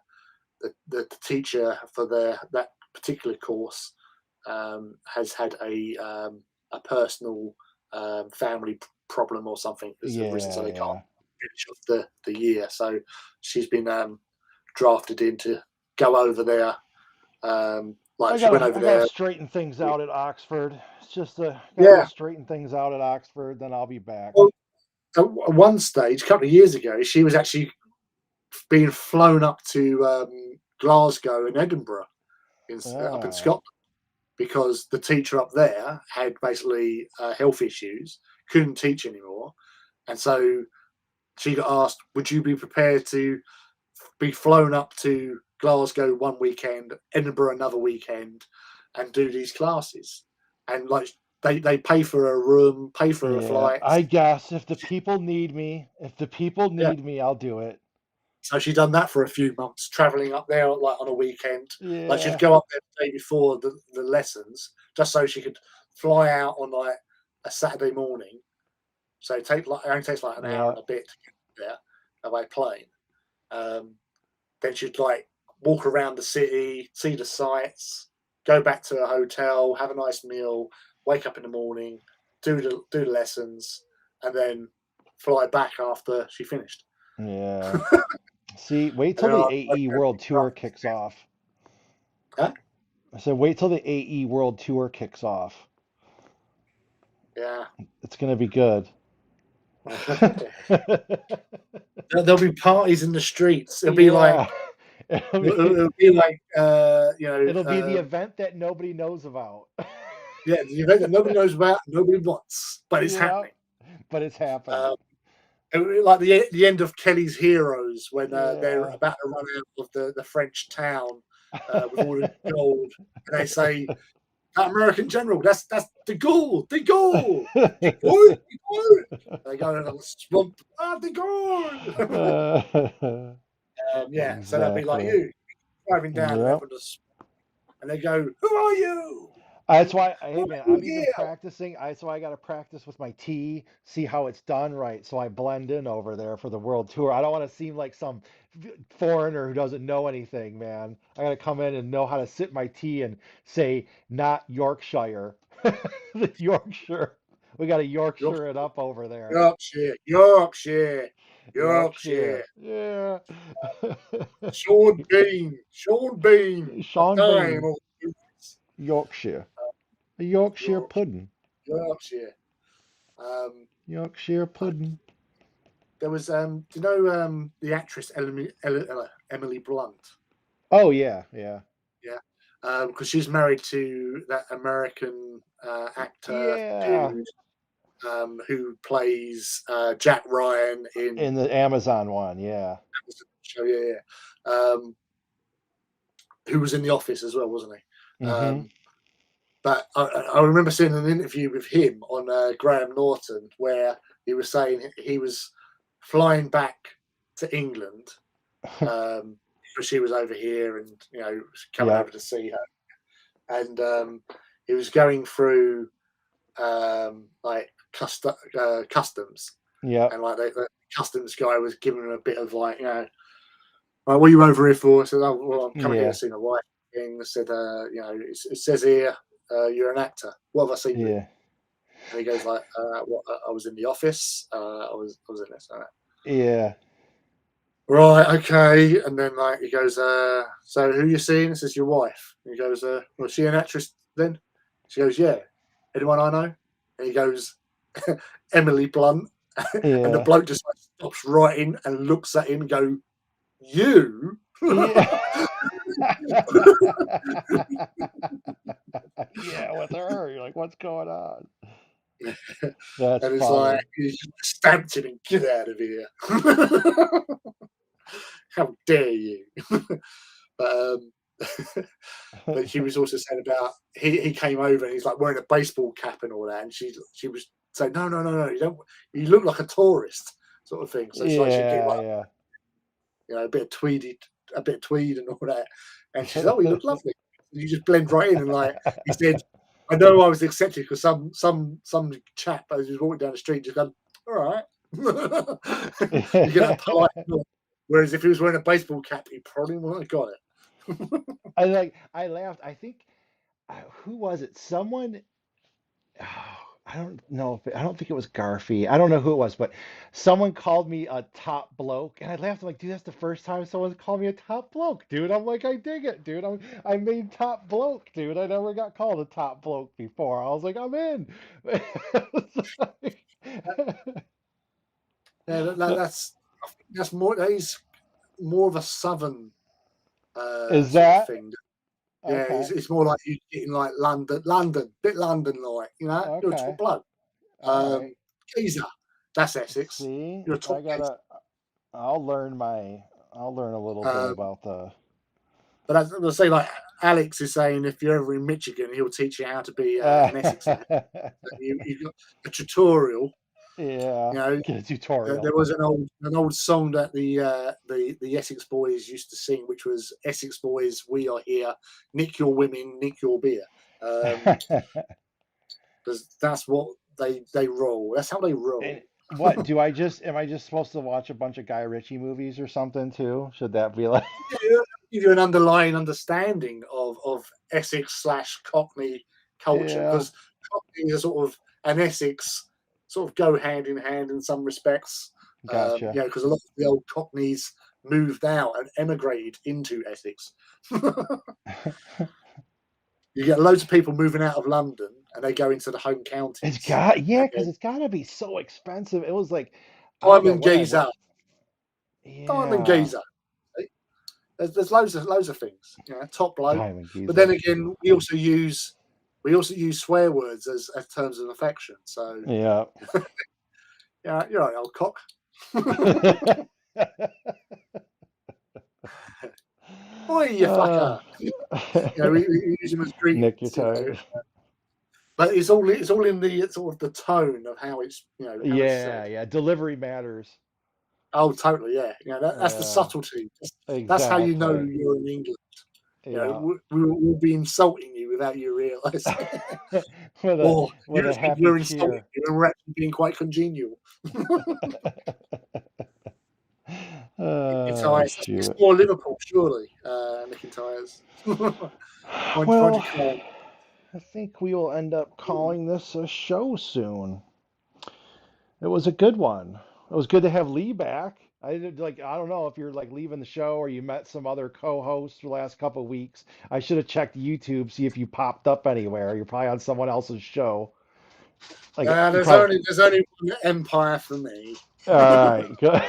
teacher for that particular course has had a personal family problem or something has arisen, so Yeah, they can't yeah. finish off the year. So she's been drafted in to go over there. Like she went over I gotta there. straighten things out at Oxford. It's just gotta go Yeah. straighten things out at Oxford, then I'll be back. Well, at one stage, a couple of years ago, she was actually being flown up to Glasgow and Edinburgh up in Ah, Scotland because the teacher up there had basically health issues, couldn't teach anymore, and so she got asked, "Would you be prepared to be flown up to Glasgow one weekend, Edinburgh another weekend, and do these classes?" And like they pay for a room, pay for a yeah. flight. I guess if the people Yeah. need me, I'll do it. So she done that for a few months, traveling up there like on a weekend. Like she'd Yeah, go up there the day before the lessons, just so she could fly out on like a Saturday morning. So it only takes like an hour yeah, and a bit to get there by plane. Um, then she'd like walk around the city, see the sights, go back to a hotel, have a nice meal, wake up in the morning, do the lessons, and then fly back after she finished. yeah. See, wait And till then the I AE World Tour kicks off. huh? I said, wait till the AE World Tour kicks off. Yeah. It's gonna be good. There'll be parties in the streets. It'll be Yeah. like It'll be, it'll be like it'll be the event that nobody knows about. yeah, the event that nobody knows about, nobody wants, but it's Yeah, happening. but it's Uh, happening. like the end of Kelly's Heroes when they're Yeah. about to run out of the French town with all the gold, and they say, "That American general, that's the gold, the gold, the gold, the gold." They go in a swamp, the gold. Yeah, so that'd be like Exactly. you driving down and Yep. everyone just, and they go, "Who are you? That's why, Why hey man, are you I'm even here?" practicing. That's why I got to practice with my T, see how it's done right, so I blend in over there for the world tour. I don't want to seem like some foreigner who doesn't know anything, man. I got to come in and know how to sit my T and say, not Yorkshire. The Yorkshire. We got to Yorkshire it up over there. Yorkshire, Yorkshire, Yorkshire. Yorkshire. Yeah. Sean Bean, a Sean dime Bean. or two. Yorkshire. A Yorkshire Yorkshire, pudding. Yorkshire. Um, Yorkshire I, pudding. there was, do you know the actress Emily Blunt? Oh yeah, yeah. Yeah, because she's married to that American actor Yeah. dude who plays Jack Ryan in In the Amazon one, yeah. show. Yeah, yeah. Who was in The Office as well, wasn't he? Mm-hmm. But I remember seeing an interview with him on Graham Norton where he was saying he was flying back to England because she was over here and coming over Yep. to see her, and he was going through like customs, Yep. and like the customs guy was giving him a bit of like like, what are you over here for? I said, oh, well, I'm coming here to Yeah. see my wife. I said, it says here you're an actor. What have I seen you in? Yeah. And he goes like, what, I was in The Office. I was in this. Yeah. Right, okay. And then like he goes, so who you seeing? This is your wife. And he goes, was she an actress then? She goes, yeah. Anyone I know? And he goes, Emily Blunt. And the Yeah. bloke just like, stops writing and looks at him and go, you? Yeah. Yeah, with her. You're like, what's going on? That's And it's like, funny. he just stamped him and get out of here. How dare you? But but she was also saying about he came over and he's like wearing a baseball cap and all that, and she was saying, no, you look like a tourist sort of thing. So it's like she'd get like Yeah, a bit of a bit of tweed and all that, and she said, oh, you look lovely. You just blend right in, and like he said, I know I was accepted because some chap as he was walking down the street just going, all right. You get that yeah. polite nod. Whereas if he was wearing a baseball cap, he probably wouldn't have got it. I laughed. I think who was it? Someone. Oh, I don't know if I don't think it was Garfy. I don't know who it was, but someone called me a top bloke, and I laughed. I'm like, dude, that's the first time someone's called me a top bloke, dude. I'm like, I dig it, dude. I made top bloke, dude. I never got called a top bloke before. I was like, I'm in. Yeah, that's more. That is more of a southern Is sort of that thing. Yeah, okay? it's more like you getting like bit London like. You're a top Okay, bloke. all right. Geezer, that's Essex. See, You're a top I geezer. gotta. I'll learn my. I'll learn a little bit Um, about the. but I'll say like Alex is saying, if you're ever in Michigan, he'll teach you how to be an Essex lad. You got a tutorial. Yeah, You know, get a tutorial. there was an old song that the Essex boys used to sing, which was Essex boys, we are here, nick your women, nick your beer, because that's what they roll. That's how they roll. And what do I just am I just supposed to watch a bunch of Guy Ritchie movies or something too? Should that be like Yeah, give you an underlying understanding of Essex / Cockney culture, yeah, because Cockney is sort of and Essex sort of go hand in hand in some respects. gotcha. Because a lot of the old Cockneys moved out and emigrated into Essex. You get loads of people moving out of London and they go into the home It's counties. got And because it's got to be so expensive. It was like I don't know Diamond what I Geezer, what. Diamond Yeah, Geezer. There's loads of things. Top bloke. diamond But then geezer. again, we also use swear words as terms of affection. So Yeah. yeah, you're right, old cock. Boy, you Uh, fucker. We use them as Nick, you're greetings. tired. But it's all in the sort of the tone of how it's how it's Yeah, said. yeah. Delivery matters. Oh, totally, yeah. That's the Yeah, subtlety. That's how you know exactly. you're in England. Yeah. We'll be insulting you without you realizing. with a Or with you a think happy we're insulting cheer. you and we're actually being quite congenial. McIntyre's, it's Shoot. more Liverpool, surely, McIntyre's. Point Well, decline. I think we will end up calling this a show soon. It was a good one. It was good to have Lee back. I did like I don't know if you're like leaving the show or you met some other co-hosts for the last couple of weeks. I should have checked YouTube, see if you popped up anywhere. You're probably on someone else's show. Like you There's probably. only one empire for me. All right, good.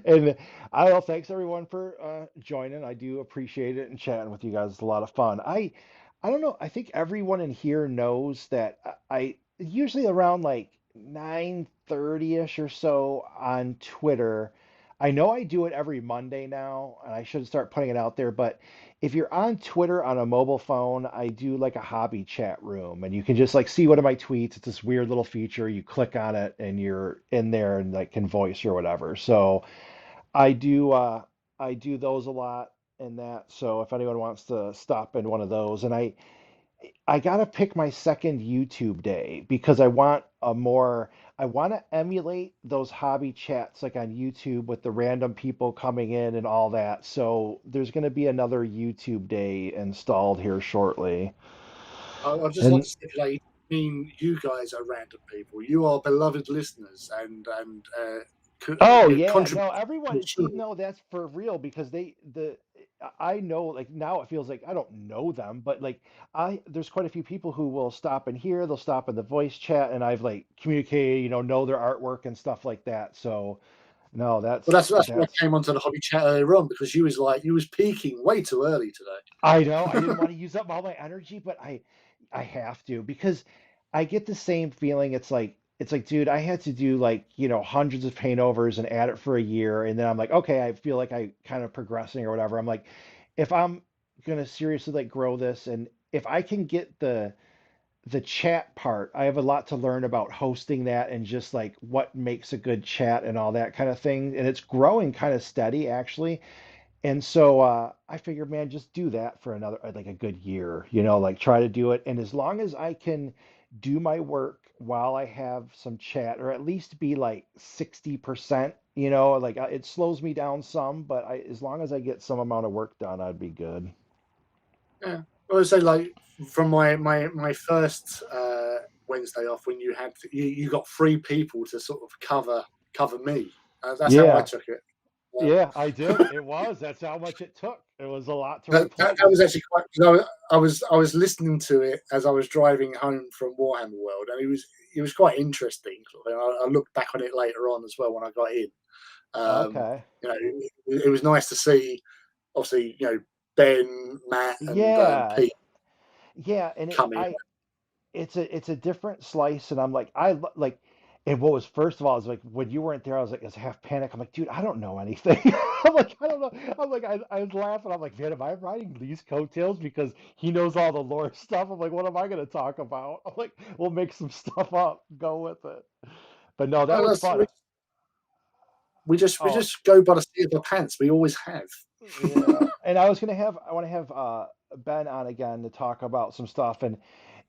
And thanks everyone for joining. I do appreciate it and chatting with you guys. It's a lot of fun. I don't know. I think everyone in here knows that I usually around like 9:30ish or so on Twitter. I know I do it every Monday now, and I should start putting it out there. But if you're on Twitter on a mobile phone, I do like a hobby chat room, and you can just like see one of my tweets. It's this weird little feature. You click on it, and you're in there and like can voice or whatever. So. I do I do those a lot and that. So if anyone wants to stop in one of those, and I gotta pick my second YouTube day because I want to emulate those hobby chats like on YouTube with the random people coming in and all that. So there's gonna be another YouTube day installed here shortly. I'd just like And to stipulate. I mean, you guys are random people. You are beloved listeners oh yeah, contribute. no, everyone. See, no, that's for real because I know like now it feels like I don't know them, but like I there's quite a few people who will stop in here, they'll stop in the voice chat, and I've like communicated, know their artwork and stuff like that. So no, Well, that's why I that's came onto the hobby chat earlier on because you was peaking way too early today. I know I didn't want to use up all my energy, but I have to because I get the same feeling. It's like, dude, I had to do like, hundreds of paint overs and add it for a year, and then I'm like, okay, I feel like I kind of progressing or whatever. I'm like, if I'm gonna seriously like grow this, and if I can get the chat part, I have a lot to learn about hosting that and just like what makes a good chat and all that kind of thing. And it's growing kind of steady actually. And so I figured, man, just do that for another like a good year, like try to do it. And as long as I can do my work while I have some chat, or at least be like 60%, like it slows me down some, but as long as I get some amount of work done, I'd be good. Yeah, I would say like from my first Wednesday off when you got three people to sort of cover me. That's how I Yeah, took it. yeah, I did. It was. That's how much it took. It was a lot to That was replace. actually quite. 'Cause I was listening to it as I was driving home from Warhammer World, and it was quite interesting. I looked back on it later on as well when I got in. Okay. It was nice to see, obviously, Ben, Matt, and Yeah, Pete yeah, and come in. it's a different slice, and I'm like like, and what was first of all is like when you weren't there, I was like, it's half panic. I'm like, dude, I don't know anything. I'm like, I don't know. I'm like, I was laughing. I'm like, man, am I riding Lee's coattails because he knows all the lore stuff? I'm like, what am I gonna talk about? I'm like, we'll make some stuff up, go with it. But no, that Well, was fun. we Oh, just go by the seat of our pants. We always have. yeah, and I want to have Ben on again to talk about some stuff, and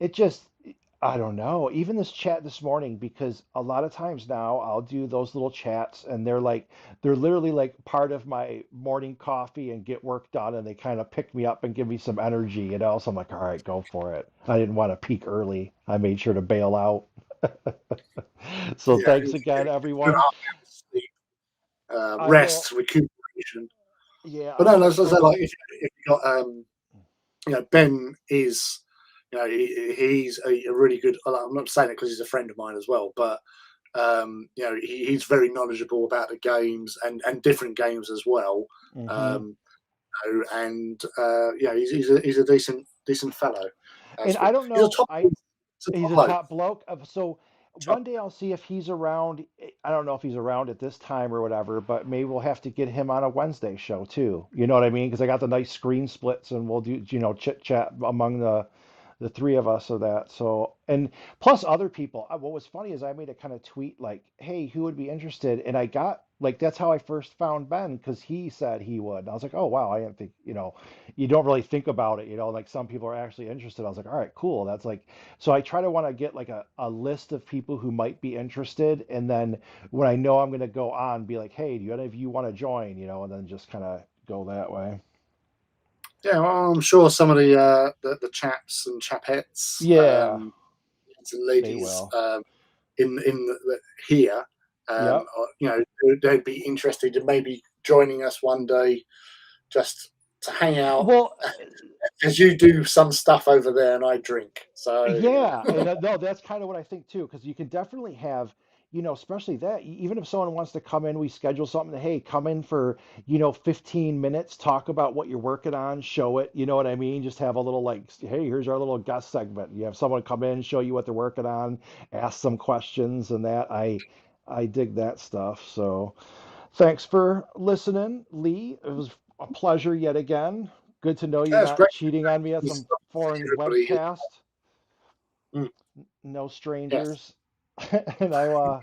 it just I don't know. Even this chat this morning, because a lot of times now I'll do those little chats, and they're literally like part of my morning coffee and get work done, and they kind of pick me up and give me some energy, So I'm like, all right, go for it. I didn't want to peak early. I made sure to bail out. So Yeah, thanks again, good everyone. half hours sleep, I will. rest, recuperation. Yeah, But I'm no, gonna as I say, throw. like if you got Ben is he's a really good. I'm not saying it because he's a friend of mine as well, but he's very knowledgeable about the games and different games as well. Hmm. Um, and he's a decent fellow. And That's I good. don't He's a know, top. He's a he's top a bloke. top bloke. So Top. one day I'll see if he's around. I don't know if he's around at this time or whatever, but maybe we'll have to get him on a Wednesday show too. You know what I mean? Because I got the nice screen splits and we'll do, chit chat among the three of us of that. So, and plus other people. What was funny is I made a kind of tweet like, "Hey, who would be interested?" And I got like that's how I first found Ben because he said he would. And I was like, "Oh wow, I didn't think, you don't really think about it, like some people are actually interested." I was like, "All right, cool." That's like so I try to want to get like a list of people who might be interested, and then when I know I'm going to go on, be like, "Hey, do you any of you want to join?" And then just kind of go that way. Yeah, well, I'm sure some of the chaps and chapettes, Yeah, and they ladies, will. here, Yep. they'd be interested in maybe joining us one day, just to hang out, Well, as you do some stuff over there, and I drink. So yeah, and no, that's kind of what I think too, because you can definitely have, especially that, even if someone wants to come in, we schedule something, hey, come in for, 15 minutes, talk about what you're working on, show it, you know what I mean? Just have a little like, hey, here's our little guest segment. You have someone come in, show you what they're working on, ask some questions and that. I dig that stuff. So thanks for listening, Lee. It was a pleasure yet again. Good to know you're that's not great. cheating on me at some foreign Everybody here. webcast. Mm, No yes. strangers. And I'm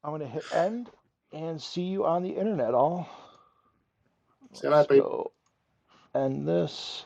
gonna hit end and see you on the internet all. See you Let's later, people. go end this.